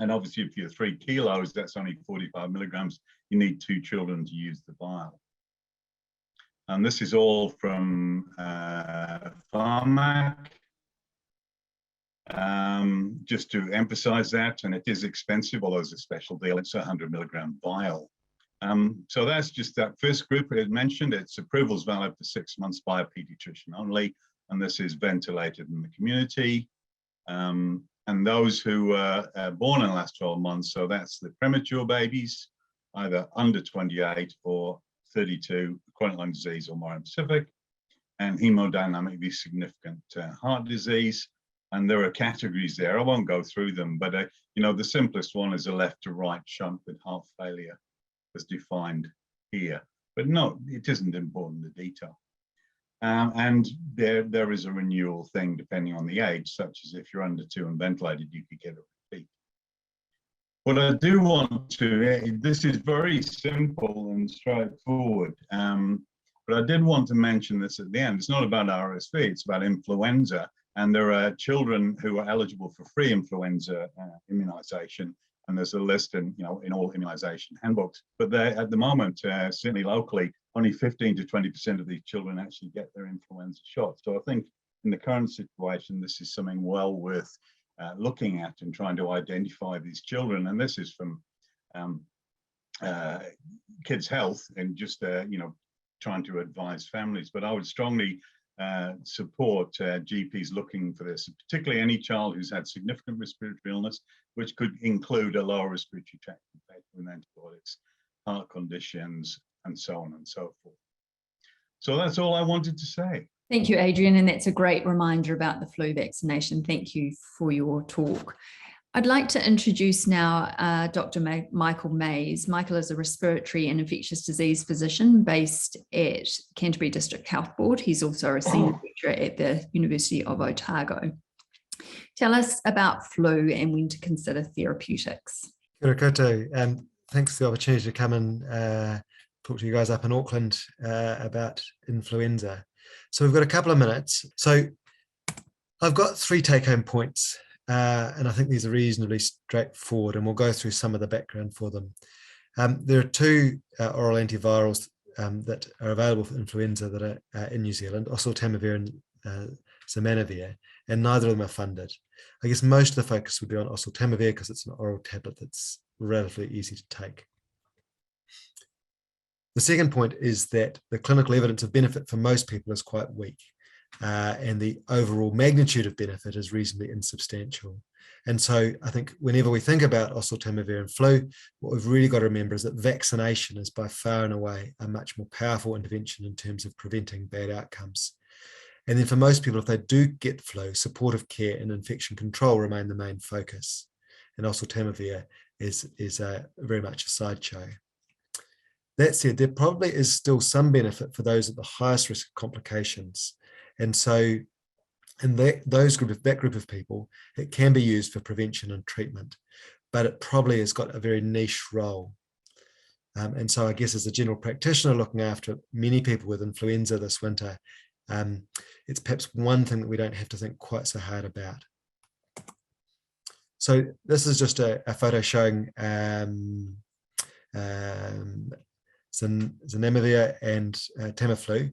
And obviously, if you're 3 kilos, that's only 45 milligrams. You need 2 children to use the vial. And this is all from Pharmac. Just to emphasize that, and it is expensive, although it's a special deal, it's a 100 milligram vial. So that's just that first group I had mentioned. Its approval is valid for 6 months by a pediatrician only, and this is ventilated in the community. And those who were born in the last 12 months, so that's the premature babies, either under 28 or 32, chronic lung disease or more specific, and hemodynamically significant heart disease. And there are categories there. I won't go through them, but you know, the simplest one is a left to right shunt with heart failure, as defined here. But no, it isn't important, the detail. And there is a renewal thing depending on the age, such as if you're under 2 and ventilated, you could get a repeat. What I do want to, this is very simple and straightforward, but I did want to mention this at the end. It's not about RSV, it's about influenza. And there are children who are eligible for free influenza immunization. And there's a list in all immunization handbooks. But at the moment, certainly locally, only 15 to 20% of these children actually get their influenza shot. So I think in the current situation, this is something well worth looking at and trying to identify these children. And this is from Kids Health and just trying to advise families. But I would strongly support GPs looking for this, particularly any child who's had significant respiratory illness, which could include a lower respiratory tract infection with antibiotics, heart conditions, and so on and so forth. So that's all I wanted to say. Thank you, Adrian, and that's a great reminder about the flu vaccination. Thank you for your talk. I'd like to introduce now Dr. Michael Mays. Michael is a respiratory and infectious disease physician based at Canterbury District Health Board. He's also a senior lecturer at the University of Otago. Tell us about flu and when to consider therapeutics. Kia ora koutou, and thanks for the opportunity to come and talk to you guys up in Auckland about influenza. So we've got a couple of minutes. So I've got 3 take-home points. And I think these are reasonably straightforward, and we'll go through some of the background for them. There are 2 oral antivirals that are available for influenza that are in New Zealand, oseltamivir and zanamivir, and neither of them are funded. I guess most of the focus would be on oseltamivir because it's an oral tablet that's relatively easy to take. The second point is that the clinical evidence of benefit for most people is quite weak. And the overall magnitude of benefit is reasonably insubstantial. And so I think whenever we think about oseltamivir and flu, what we've really got to remember is that vaccination is by far and away a much more powerful intervention in terms of preventing bad outcomes. And then for most people, if they do get flu, supportive care and infection control remain the main focus. And oseltamivir is very much a sideshow. That said, there probably is still some benefit for those at the highest risk of complications. And so in that group of people, it can be used for prevention and treatment, but it probably has got a very niche role. And so I guess as a general practitioner looking after many people with influenza this winter, it's perhaps one thing that we don't have to think quite so hard about. So this is just a photo showing zanamivir and Tamiflu,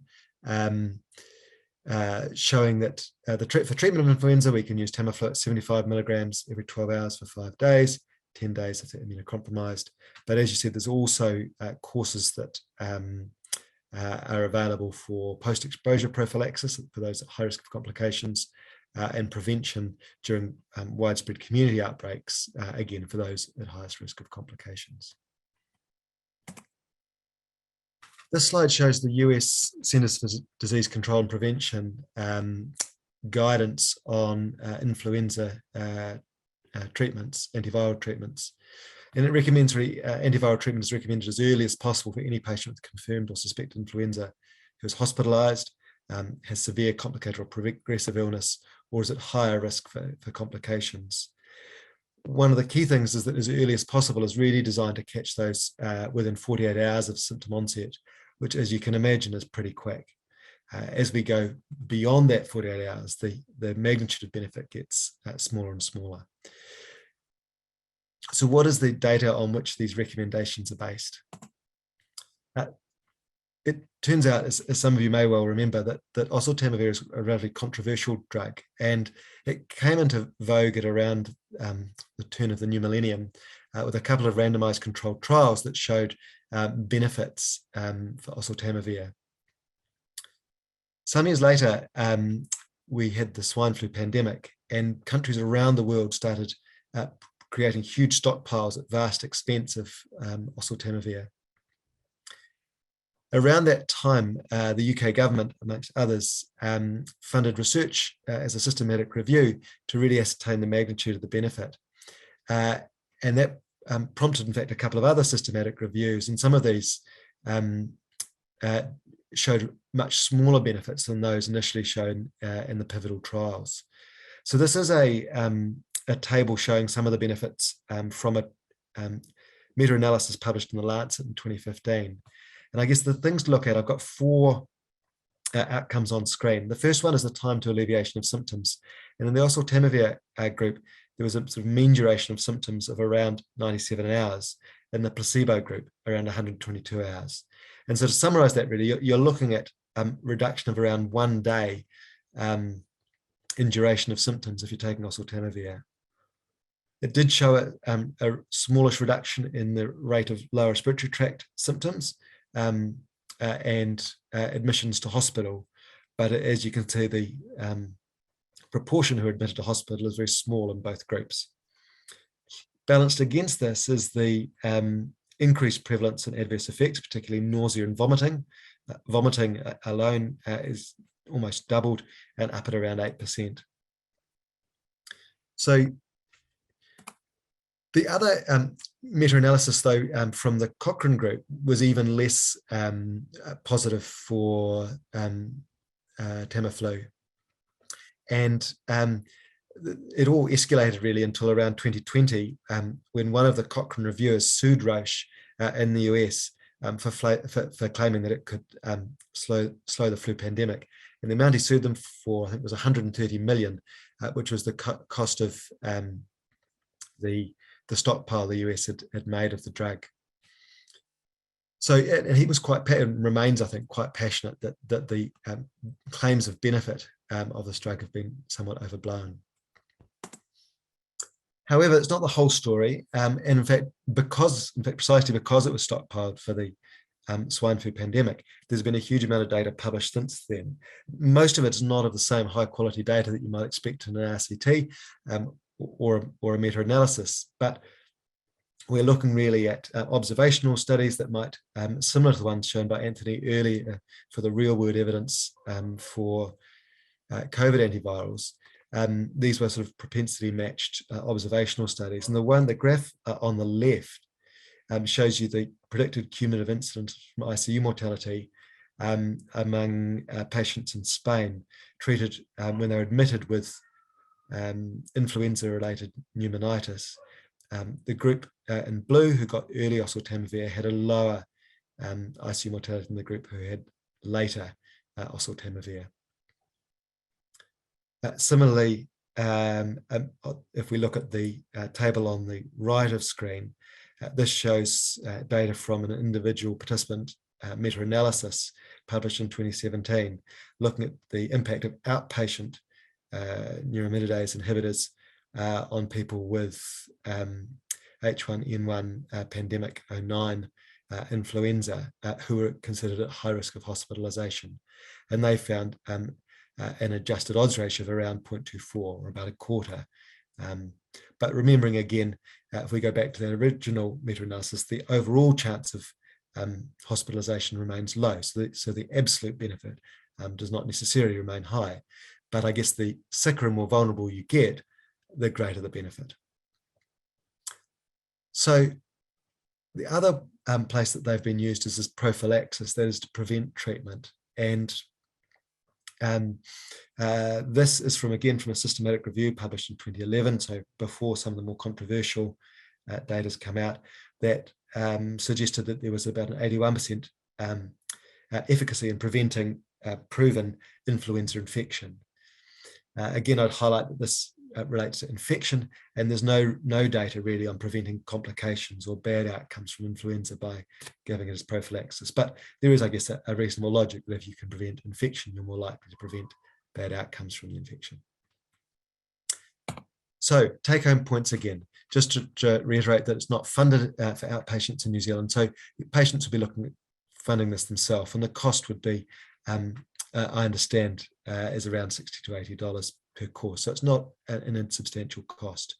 showing that for treatment of influenza, we can use Tamiflu at 75 milligrams every 12 hours for 5 days, 10 days if they're immunocompromised. But as you said, there's also courses that are available for post-exposure prophylaxis for those at high risk of complications and prevention during widespread community outbreaks, again, for those at highest risk of complications. This slide shows the US Centers for Disease Control and Prevention guidance on influenza treatments, antiviral treatments. And it recommends antiviral treatment is recommended as early as possible for any patient with confirmed or suspected influenza who is hospitalized, has severe complicated or progressive illness, or is at higher risk for complications. One of the key things is that as early as possible is really designed to catch those within 48 hours of symptom onset, which, as you can imagine, is pretty quick. As we go beyond that 48 hours, the magnitude of benefit gets smaller and smaller. So what is the data on which these recommendations are based? It turns out, as some of you may well remember, that oseltamivir is a relatively controversial drug, and it came into vogue at around the turn of the new millennium with a couple of randomized controlled trials that showed benefits for oseltamivir. Some years later, we had the swine flu pandemic, and countries around the world started creating huge stockpiles at vast expense of oseltamivir. Around that time, the UK government, amongst others, funded research as a systematic review to really ascertain the magnitude of the benefit. And that prompted, in fact, a couple of other systematic reviews, and some of these showed much smaller benefits than those initially shown in the pivotal trials. So this is a table showing some of the benefits from a meta-analysis published in The Lancet in 2015. And I guess the things to look at, I've got 4 outcomes on screen. The first one is the time to alleviation of symptoms. And in the oseltamivir group, there was a sort of mean duration of symptoms of around 97 hours. In the placebo group, around 122 hours. And so to summarize that, really, you're looking at reduction of around 1 day in duration of symptoms if you're taking oseltamivir. It did show a smallish reduction in the rate of lower respiratory tract symptoms and admissions to hospital. But as you can see, the proportion who are admitted to hospital is very small in both groups. Balanced against this is the increased prevalence in adverse effects, particularly nausea and vomiting. Vomiting alone is almost doubled and up at around 8%. So the other meta-analysis, though, from the Cochrane group was even less positive for Tamiflu. And it all escalated really until around 2020, when one of the Cochrane reviewers sued Roche in the US for claiming that it could slow the flu pandemic. And the amount he sued them for, I think, was 130 million, which was the cost of the stockpile the US had made of the drug. So, and he was and remains, I think, quite passionate that the claims of benefit of this drug have been somewhat overblown. However, it's not the whole story, and in fact, precisely because it was stockpiled for the swine flu pandemic, there's been a huge amount of data published since then. Most of it's not of the same high quality data that you might expect in an RCT or a meta-analysis, but we're looking really at observational studies that might, similar to the ones shown by Anthony earlier for the real-world evidence for COVID antivirals. These were sort of propensity matched observational studies. And the graph on the left shows you the predicted cumulative incidence from ICU mortality among patients in Spain treated when they were admitted with influenza-related pneumonitis. The group in blue who got early oseltamivir had a lower ICU mortality than the group who had later oseltamivir. Similarly, if we look at the table on the right of screen, this shows data from an individual participant meta-analysis published in 2017, looking at the impact of outpatient neuraminidase inhibitors on people with H1N1 pandemic 09 influenza who were considered at high risk of hospitalization. And they found an adjusted odds ratio of around 0.24, or about a quarter. But remembering again, if we go back to that original meta-analysis, the overall chance of hospitalization remains low. So the absolute benefit does not necessarily remain high. But I guess the sicker and more vulnerable you get, the greater the benefit. So the other place that they've been used is as prophylaxis, that is to prevent treatment. And this is from a systematic review published in 2011, so before some of the more controversial data has come out, that suggested that there was about an 81% efficacy in preventing proven influenza infection. Again, I'd highlight that this relates to infection, and there's no data really on preventing complications or bad outcomes from influenza by giving it as prophylaxis. But there is, I guess, a reasonable logic that if you can prevent infection, you're more likely to prevent bad outcomes from the infection. So take-home points again, just to reiterate that it's not funded for outpatients in New Zealand. So patients will be looking at funding this themselves, and the cost would be, I understand, is around $60 to $80 per course. So it's not an insubstantial cost.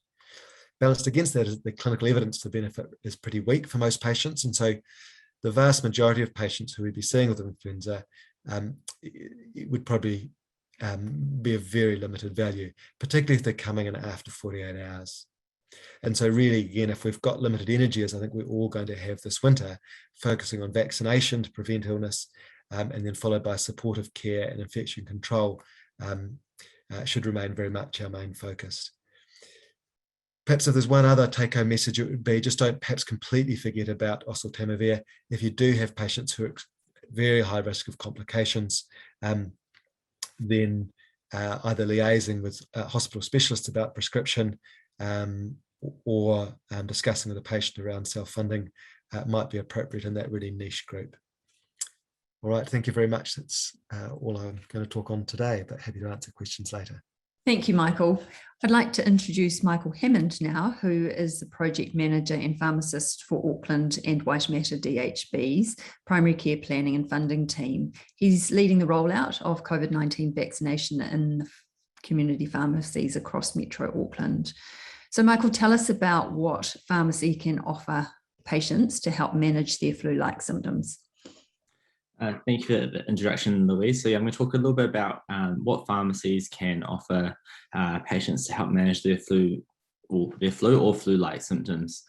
Balanced against that is the clinical evidence for benefit is pretty weak for most patients. And so the vast majority of patients who we'd be seeing with influenza, it would probably be of very limited value, particularly if they're coming in after 48 hours. And so really, again, if we've got limited energy, as I think we're all going to have this winter, focusing on vaccination to prevent illness, and then followed by supportive care and infection control, should remain very much our main focus. Perhaps if there's one other take-home message, it would be just don't perhaps completely forget about oseltamivir. If you do have patients who are at very high risk of complications, then either liaising with hospital specialists about prescription or discussing with the patient around self-funding might be appropriate in that really niche group. All right, thank you very much. That's all I'm going to talk on today, but happy to answer questions later. Thank you, Michael. I'd like to introduce Michael Hammond now, who is the project manager and pharmacist for Auckland and Waitemata DHB's primary care planning and funding team. He's leading the rollout of COVID-19 vaccination in the community pharmacies across Metro Auckland. So Michael, tell us about what pharmacy can offer patients to help manage their flu-like symptoms. Thank you for the introduction, Louise. So yeah, I'm going to talk a little bit about what pharmacies can offer patients to help manage their flu or flu-like symptoms.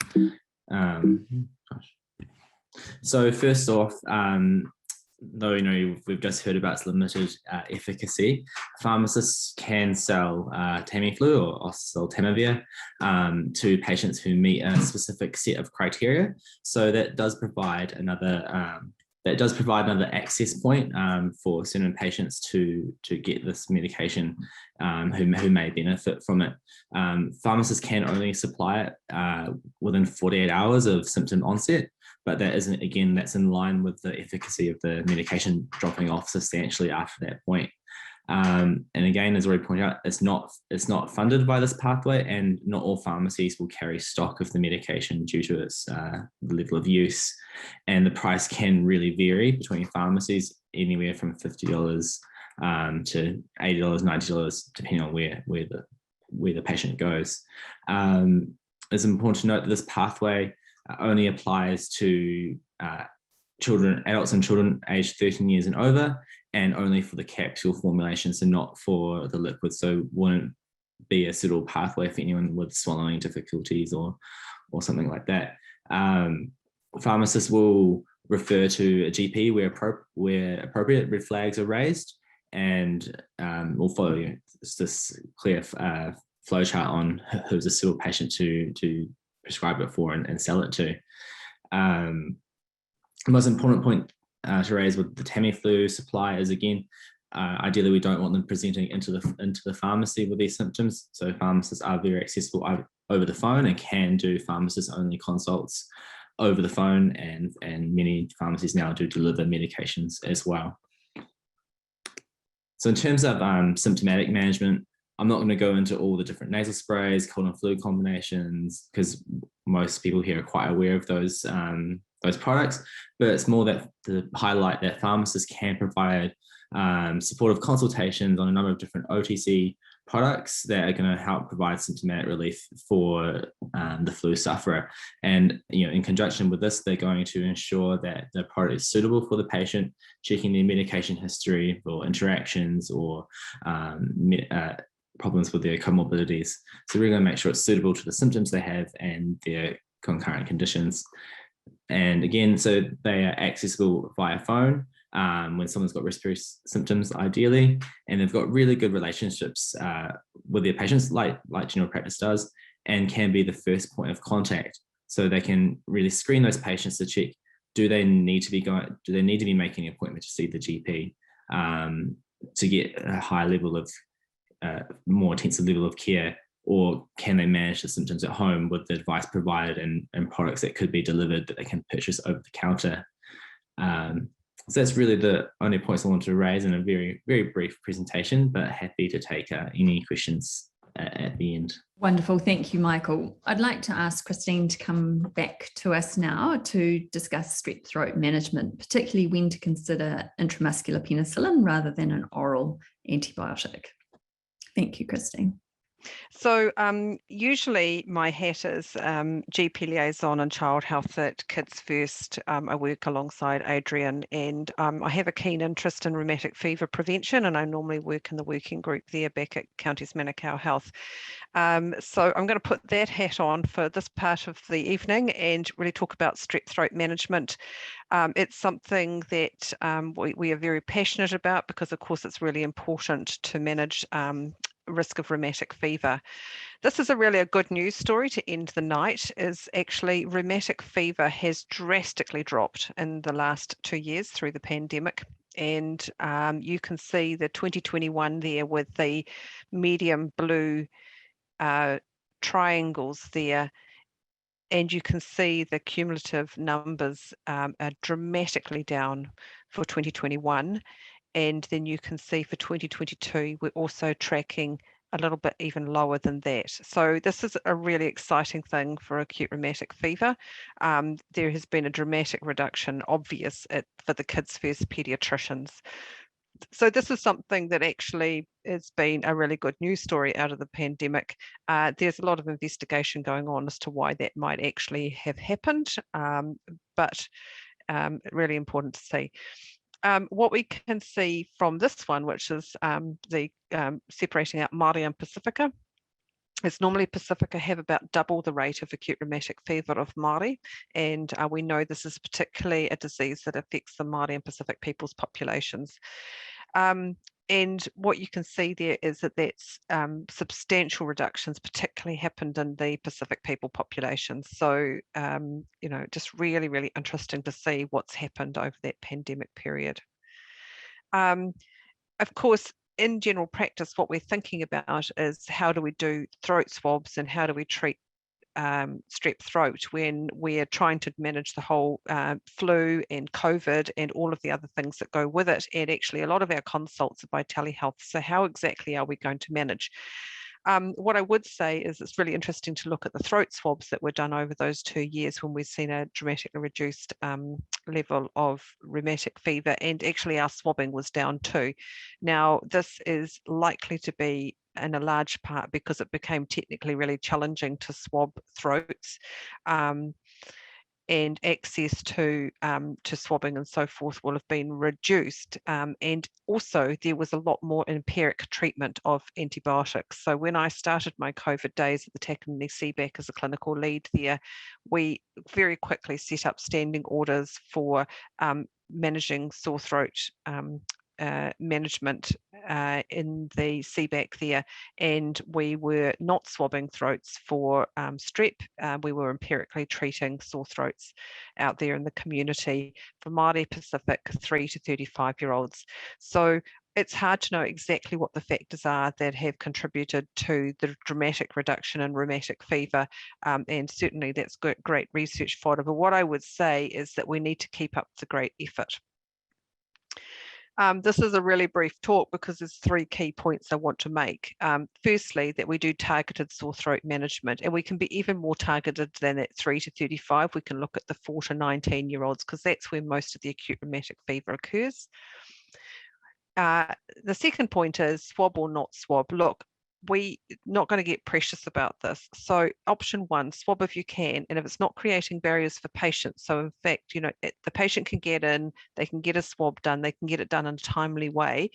So first off, though we've just heard about its limited efficacy, pharmacists can sell Tamiflu or oseltamivir to patients who meet a specific set of criteria. So that does provide another access point for certain patients to get this medication who may benefit from it. Pharmacists can only supply it within 48 hours of symptom onset, but that's in line with the efficacy of the medication dropping off substantially after that point. And again, as already pointed out, it's not funded by this pathway, and not all pharmacies will carry stock of the medication due to its level of use. And the price can really vary between pharmacies, anywhere from $50 to $80, $90, depending on where the patient goes. It's important to note that this pathway only applies to adults and children aged 13 years and over, and only for the capsule formulation, so not for the liquid. So wouldn't be a suitable pathway for anyone with swallowing difficulties or something like that. Pharmacists will refer to a GP where appropriate red flags are raised, and will follow this clear flow chart on who's a suitable patient to prescribe it for and sell it to. The most important point to raise with the Tamiflu supply is, again, ideally we don't want them presenting into the pharmacy with these symptoms. So pharmacists are very accessible over the phone and can do pharmacist-only consults over the phone, and many pharmacies now do deliver medications as well. So in terms of symptomatic management, I'm not going to go into all the different nasal sprays, cold and flu combinations, because most people here are quite aware of those products, but it's more that to highlight that pharmacists can provide supportive consultations on a number of different OTC products that are going to help provide symptomatic relief for the flu sufferer. And in conjunction with this, they're going to ensure that the product is suitable for the patient, checking their medication history or interactions or problems with their comorbidities. So we're going to make sure it's suitable to the symptoms they have and their concurrent conditions. And again, so they are accessible via phone when someone's got respiratory symptoms, ideally, and they've got really good relationships with their patients, like general practice does, and can be the first point of contact. So they can really screen those patients to check do they need to be making an appointment to see the GP to get a high level of more intensive level of care, or can they manage the symptoms at home with the advice provided and products that could be delivered that they can purchase over the counter? So that's really the only points I wanted to raise in a very, very brief presentation, but happy to take any questions at the end. Wonderful. Thank you, Michael. I'd like to ask Christine to come back to us now to discuss strep throat management, particularly when to consider intramuscular penicillin rather than an oral antibiotic. Thank you, Christine. So usually my hat is GP liaison and child health at Kids First. I work alongside Adrian, and I have a keen interest in rheumatic fever prevention, and I normally work in the working group there back at Counties Manukau Health. So I'm going to put that hat on for this part of the evening and really talk about strep throat management. It's something that we are very passionate about because, of course, it's really important to manage risk of rheumatic fever. This is really a good news story to end the night. Is actually rheumatic fever has drastically dropped in the last 2 years through the pandemic. And you can see the 2021 there with the medium blue triangles there. And you can see the cumulative numbers are dramatically down for 2021. And then you can see for 2022, we're also tracking a little bit even lower than that. So this is a really exciting thing for acute rheumatic fever. There has been a dramatic reduction, obvious, for the Kids First paediatricians. So this is something that actually has been a really good news story out of the pandemic. There's a lot of investigation going on as to why that might actually have happened, but really important to see. What we can see from this one, which is the separating out Māori and Pacifica, is normally Pacifica have about double the rate of acute rheumatic fever of Māori, and we know this is particularly a disease that affects the Māori and Pacific people's populations. And what you can see there is that that's substantial reductions particularly happened in the Pacific people populations. So, you know, just really, really interesting to see what's happened over that pandemic period. Of course, in general practice, what we're thinking about is how do we do throat swabs and how do we treat strep throat when we're trying to manage the whole flu and COVID and all of the other things that go with it. And actually a lot of our consults are by telehealth. So how exactly are we going to manage? What I would say is it's really interesting to look at the throat swabs that were done over those 2 years when we've seen a dramatically reduced level of rheumatic fever, and actually our swabbing was down too. Now, this is likely to be in a large part because it became technically really challenging to swab throats, and access to swabbing and so forth will have been reduced. And also there was a lot more empiric treatment of antibiotics. So when I started my COVID days at the Takanini CBAC as a clinical lead there, we very quickly set up standing orders for managing sore throat management in the CBAC there, and we were not swabbing throats for strep. We were empirically treating sore throats out there in the community for Māori Pacific 3 to 35-year-olds. So it's hard to know exactly what the factors are that have contributed to the dramatic reduction in rheumatic fever, and certainly that's great research fodder. But what I would say is that we need to keep up the great effort. This is a really brief talk because there's 3 key points I want to make. Firstly, that we do targeted sore throat management, and we can be even more targeted than at 3 to 35. We can look at the 4 to 19-year-olds because that's where most of the acute rheumatic fever occurs. The second point is swab or not swab. Look, we're not going to get precious about this. So option 1, swab if you can, and if it's not creating barriers for patients. So in fact, you know, the patient can get in, they can get a swab done, they can get it done in a timely way.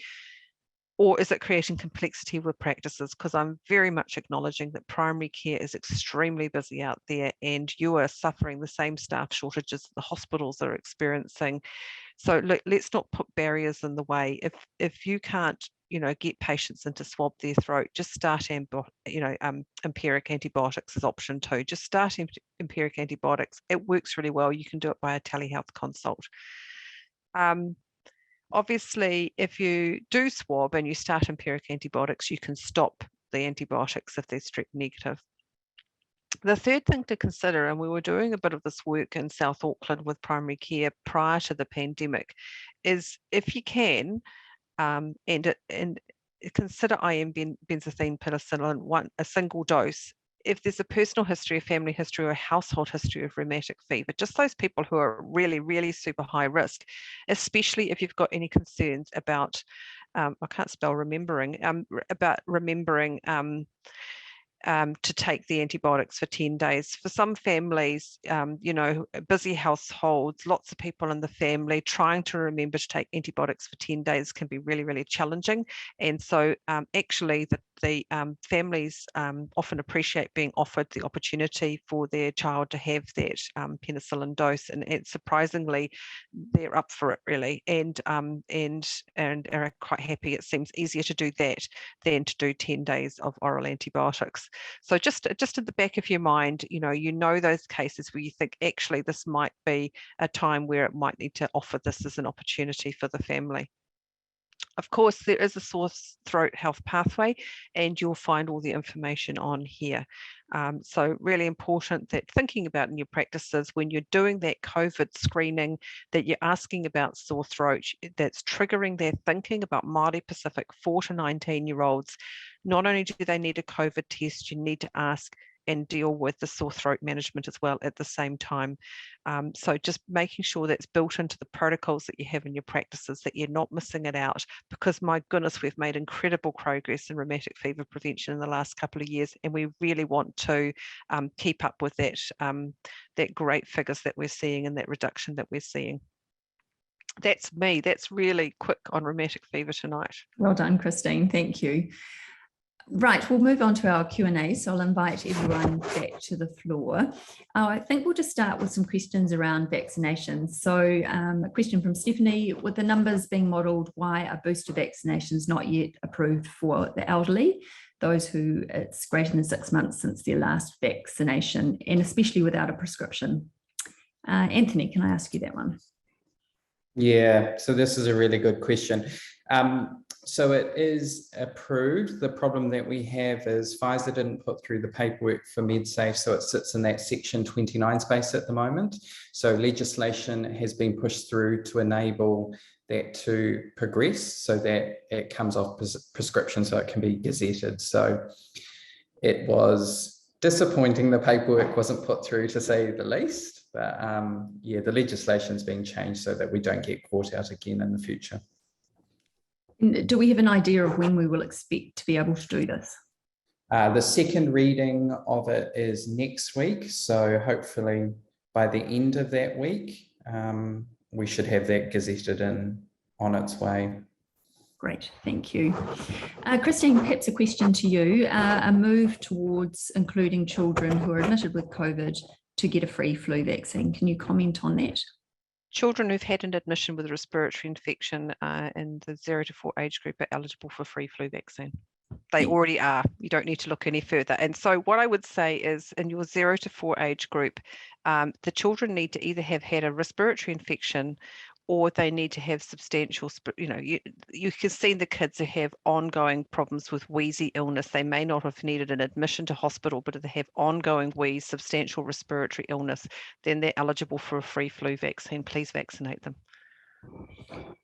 Or is it creating complexity with practices? Because I'm very much acknowledging that primary care is extremely busy out there, and you are suffering the same staff shortages the hospitals are experiencing. So look, let's not put barriers in the way. If you can't, get patients in to swab their throat, just start empiric antibiotics as option 2. Just start empiric antibiotics. It works really well. You can do it by a telehealth consult. Obviously, if you do swab and you start empiric antibiotics, you can stop the antibiotics if they're Strep negative. The third thing to consider, and we were doing a bit of this work in South Auckland with primary care prior to the pandemic, is if you can, and consider IM benzathine penicillin, a single dose. If there's a personal history, a family history, or a household history of rheumatic fever, just those people who are really, really super high risk, especially if you've got any concerns about, I can't spell remembering, about remembering to take the antibiotics for 10 days. For some families, busy households, lots of people in the family, trying to remember to take antibiotics for 10 days can be really, really challenging. And so actually the families often appreciate being offered the opportunity for their child to have that penicillin dose, and surprisingly they're up for it really, and are quite happy. It seems easier to do that than to do 10 days of oral antibiotics. So just at the back of your mind, those cases where you think actually this might be a time where it might need to offer this as an opportunity for the family. Of course, there is a sore throat health pathway, and you'll find all the information on here. So really important that thinking about in your practices when you're doing that COVID screening, that you're asking about sore throat, that's triggering their thinking about Māori Pacific 4 to 19-year-olds. Not only do they need a COVID test, you need to ask and deal with the sore throat management as well at the same time. So just making sure that's built into the protocols that you have in your practices, that you're not missing it out, because my goodness, we've made incredible progress in rheumatic fever prevention in the last couple of years, and we really want to keep up with that great figures that we're seeing and that reduction that we're seeing. That's me. That's really quick on rheumatic fever tonight. Well done, Christine. Thank you. Right, we'll move on to our Q&A, so I'll invite everyone back to the floor. I think we'll just start with some questions around vaccinations. So a question from Stephanie: with the numbers being modelled, why are booster vaccinations not yet approved for the elderly, those who it's greater than 6 months since their last vaccination, and especially without a prescription? Anthony, can I ask you that one? Yeah, so this is a really good question. So it is approved. The problem that we have is Pfizer didn't put through the paperwork for MedSafe, so it sits in that Section 29 space at the moment. So legislation has been pushed through to enable that to progress so that it comes off prescription so it can be gazetted. So it was disappointing the paperwork wasn't put through, to say the least. But yeah, the legislation's being changed so that we don't get caught out again in the future. Do we have an idea of when we will expect to be able to do this? The second reading of it is next week. So hopefully by the end of that week, we should have that gazetted and on its way. Great, thank you. Christine, perhaps a question to you. A move towards including children who are admitted with COVID to get a free flu vaccine. Can you comment on that? Children who've had an admission with a respiratory infection in the 0 to 4 age group are eligible for free flu vaccine. They already are. You don't need to look any further. And so what I would say is in your 0 to 4 age group, the children need to either have had a respiratory infection or they need to have substantial, you can see the kids who have ongoing problems with wheezy illness. They may not have needed an admission to hospital, but if they have ongoing wheeze, substantial respiratory illness, then they're eligible for a free flu vaccine. Please vaccinate them.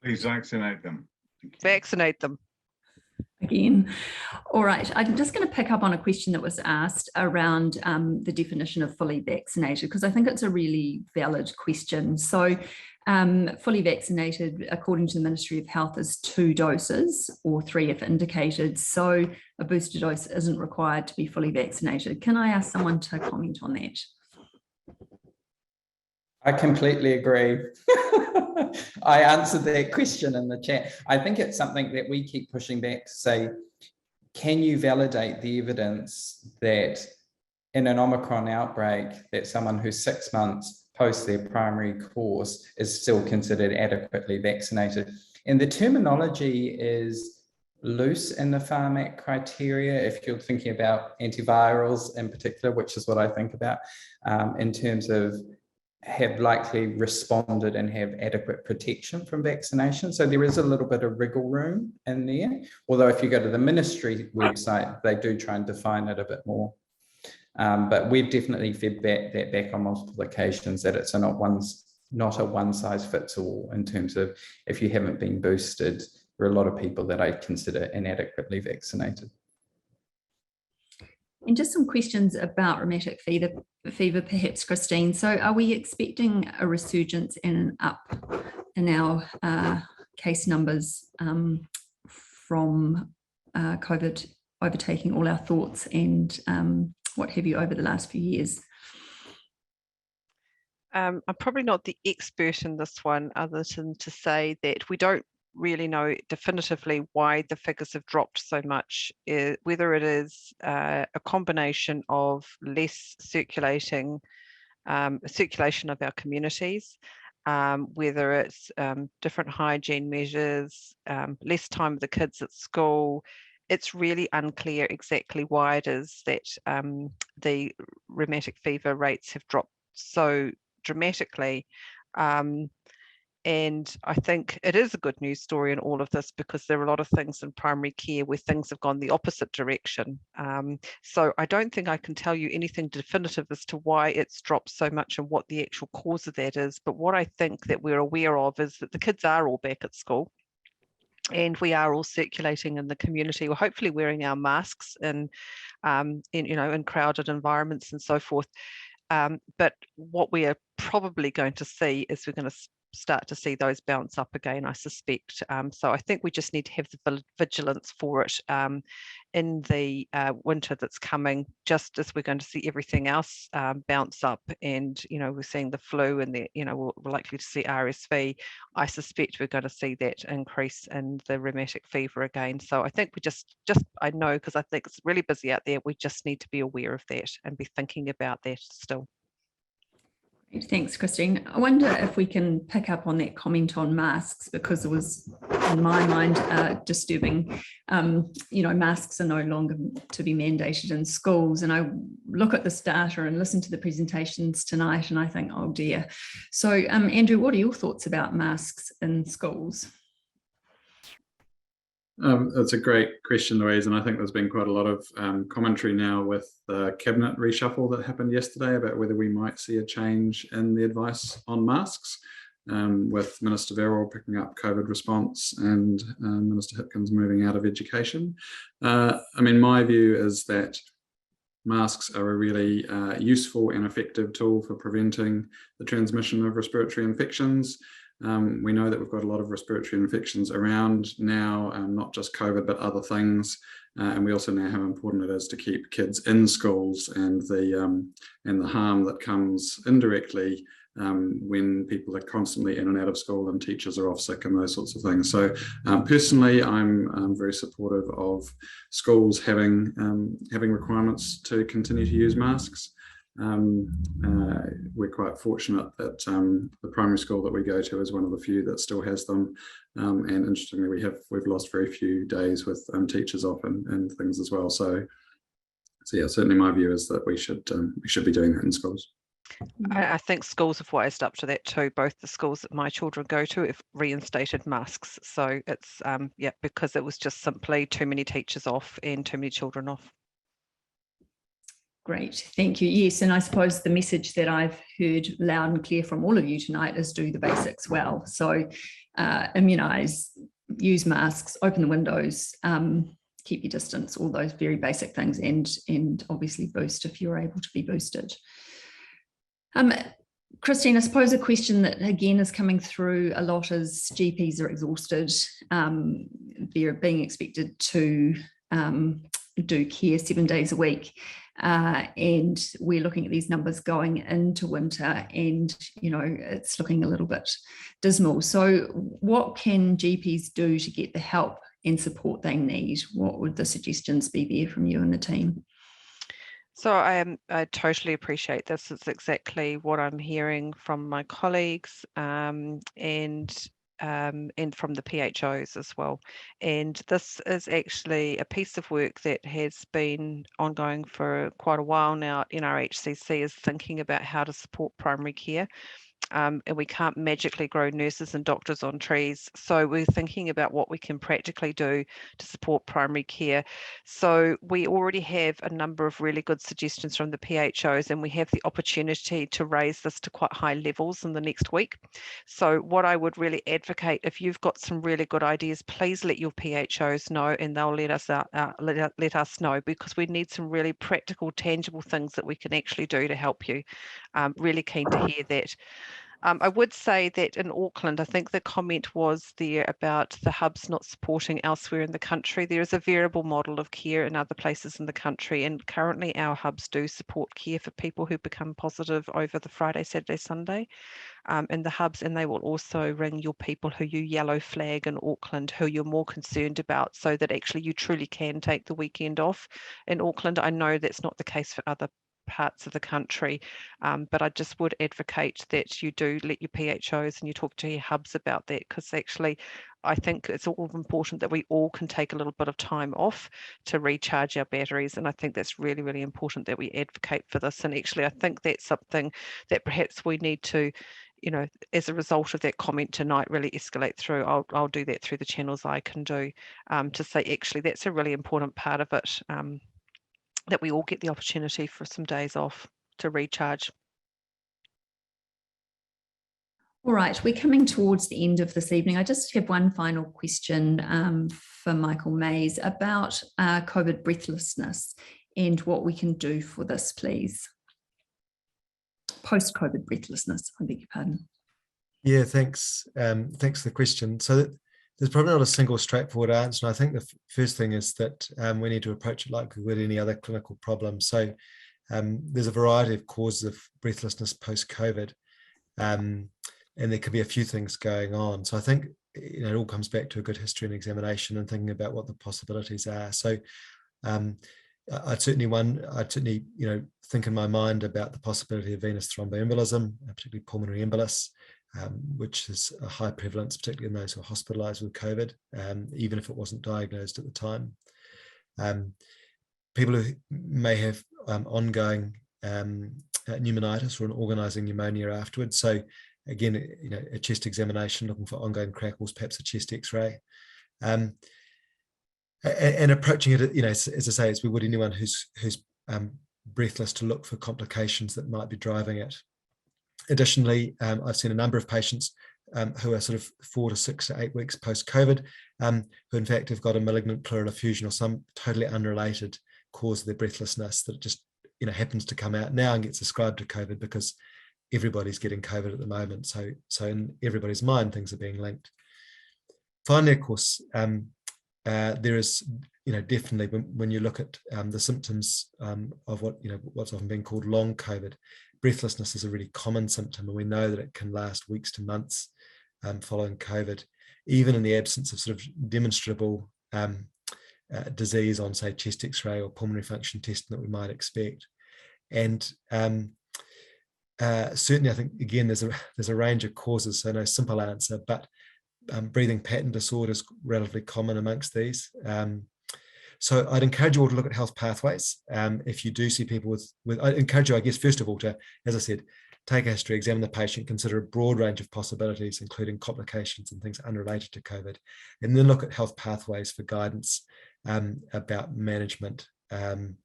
Please vaccinate them. Vaccinate them. Again. All right, I'm just going to pick up on a question that was asked around the definition of fully vaccinated, because I think it's a really valid question. So fully vaccinated, according to the Ministry of Health, is 2 doses or 3 if indicated. So a booster dose isn't required to be fully vaccinated. Can I ask someone to comment on that? I completely agree. I answered that question in the chat. I think it's something that we keep pushing back to say, can you validate the evidence that in an Omicron outbreak, that someone who's 6 months post their primary course is still considered adequately vaccinated. And the terminology is loose in the pharmac criteria, if you're thinking about antivirals in particular, which is what I think about, in terms of have likely responded and have adequate protection from vaccination. So there is a little bit of wriggle room in there. Although if you go to the ministry website, they do try and define it a bit more. But we've definitely fed that back on multiple occasions, that it's not a one size fits all in terms of if you haven't been boosted. There are a lot of people that I consider inadequately vaccinated. And just some questions about rheumatic fever, perhaps, Christine. So are we expecting a resurgence and an up in our case numbers from COVID overtaking all our thoughts and what have you over the last few years? I'm probably not the expert in this one, other than to say that we don't really know definitively why the figures have dropped so much, whether it is a combination of less circulation of our communities, whether it's different hygiene measures, less time with the kids at school. It's really unclear exactly why it is that the rheumatic fever rates have dropped so dramatically. And I think it is a good news story in all of this, because there are a lot of things in primary care where things have gone the opposite direction. So I don't think I can tell you anything definitive as to why it's dropped so much and what the actual cause of that is. But what I think that we're aware of is that the kids are all back at school, and we are all circulating in the community. We're hopefully wearing our masks in crowded environments and so forth. But what we are probably going to see is we're going to start to see those bounce up again, I suspect. So I think we just need to have the vigilance for it in the winter that's coming, just as we're going to see everything else bounce up. And, we're seeing the flu and we're likely to see RSV. I suspect we're going to see that increase in the rheumatic fever again. So I think we I know, because I think it's really busy out there, we just need to be aware of that and be thinking about that still. Thanks, Christine. I wonder if we can pick up on that comment on masks, because it was, in my mind, disturbing. Masks are no longer to be mandated in schools. And I look at this data and listen to the presentations tonight and I think, oh dear. So, Andrew, what are your thoughts about masks in schools? That's a great question, Louise, and I think there's been quite a lot of commentary now with the cabinet reshuffle that happened yesterday about whether we might see a change in the advice on masks, with Minister Verrill picking up COVID response and Minister Hipkins moving out of education. My view is that masks are a really useful and effective tool for preventing the transmission of respiratory infections. We know that we've got a lot of respiratory infections around now, not just COVID, but other things. And we also know how important it is to keep kids in schools and the harm that comes indirectly when people are constantly in and out of school and teachers are off sick and those sorts of things. So personally, I'm very supportive of schools having requirements to continue to use masks. We're quite fortunate that the primary school that we go to is one of the few that still has them, and interestingly we've lost very few days with teachers off and things as well. So yeah, certainly my view is that we should be doing that in schools. I think schools have wised up to that too. Both the schools that my children go to have reinstated masks. So it's because it was just simply too many teachers off and too many children off. Great, thank you. Yes, and I suppose the message that I've heard loud and clear from all of you tonight is do the basics well. So immunise, use masks, open the windows, keep your distance, all those very basic things, and obviously boost if you're able to be boosted. Christine, I suppose a question that again is coming through a lot is GPs are exhausted. They're being expected to do care 7 days a week. And we're looking at these numbers going into winter and, it's looking a little bit dismal. So what can GPs do to get the help and support they need? What would the suggestions be there from you and the team? So I totally appreciate this. It's exactly what I'm hearing from my colleagues and from the PHOs as well. And this is actually a piece of work that has been ongoing for quite a while now. NRHCC is thinking about how to support primary care. And we can't magically grow nurses and doctors on trees. So we're thinking about what we can practically do to support primary care. So we already have a number of really good suggestions from the PHOs, and we have the opportunity to raise this to quite high levels in the next week. So what I would really advocate, if you've got some really good ideas, please let your PHOs know, and they'll let us let us know, because we need some really practical, tangible things that we can actually do to help you. Really keen to hear that. I would say that in Auckland, I think the comment was there about the hubs not supporting elsewhere in the country. There is a variable model of care in other places in the country, and currently our hubs do support care for people who become positive over the Friday, Saturday, Sunday in the hubs, and they will also ring your people who you yellow flag in Auckland, who you're more concerned about, so that actually you truly can take the weekend off in Auckland. I know that's not the case for other parts of the country, but I just would advocate that you do let your PHOs and you talk to your hubs about that, because actually I think it's all important that we all can take a little bit of time off to recharge our batteries, and I think that's really, really important that we advocate for this. And actually I think that's something that perhaps we need to, as a result of that comment tonight, really escalate through. I'll do that through the channels I can do, to say actually that's a really important part of it, that we all get the opportunity for some days off to recharge. All right, we're coming towards the end of this evening. I just have one final question for Michael Mays about COVID breathlessness and what we can do for this, please. Post-COVID breathlessness, I beg your pardon. Yeah, thanks. Thanks for the question. So there's probably not a single straightforward answer. And I think the first thing is that we need to approach it like we would any other clinical problem. So there's a variety of causes of breathlessness post-COVID, and there could be a few things going on. So I think it all comes back to a good history and examination and thinking about what the possibilities are. So I'd certainly think in my mind about the possibility of venous thromboembolism, particularly pulmonary embolus, which is a high prevalence, particularly in those who are hospitalized with COVID, even if it wasn't diagnosed at the time. People who may have ongoing pneumonitis or an organizing pneumonia afterwards. So again, a chest examination looking for ongoing crackles, perhaps a chest X-ray. And approaching it, as I say, as we would anyone who's breathless, to look for complications that might be driving it. Additionally, I've seen a number of patients who are sort of 4 to 6 to 8 weeks post-COVID, who in fact have got a malignant pleural effusion or some totally unrelated cause of their breathlessness that just happens to come out now and gets ascribed to COVID because everybody's getting COVID at the moment. So in everybody's mind, things are being linked. Finally, of course, there is, definitely when you look at the symptoms of what's often been called long COVID, breathlessness is a really common symptom, and we know that it can last weeks to months following COVID, even in the absence of sort of demonstrable disease on, say, chest X-ray or pulmonary function testing that we might expect. And certainly, I think again there's a range of causes, so no simple answer, but breathing pattern disorders relatively common amongst these. So I'd encourage you all to look at health pathways. If you do see people I'd encourage you, I guess, first of all, to, as I said, take a history, examine the patient, consider a broad range of possibilities, including complications and things unrelated to COVID, and then look at health pathways for guidance about management. And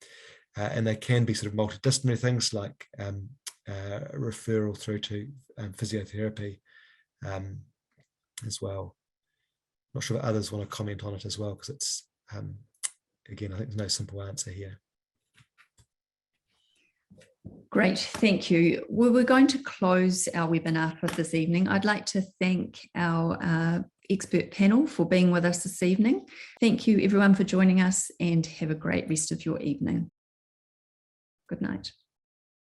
they can be sort of multidisciplinary things like referral through to physiotherapy as well. Not sure if others want to comment on it as well, because it's, again, I think there's no simple answer here. Great, thank you. Well, we're going to close our webinar for this evening. I'd like to thank our expert panel for being with us this evening. Thank you everyone for joining us, and have a great rest of your evening. Good night.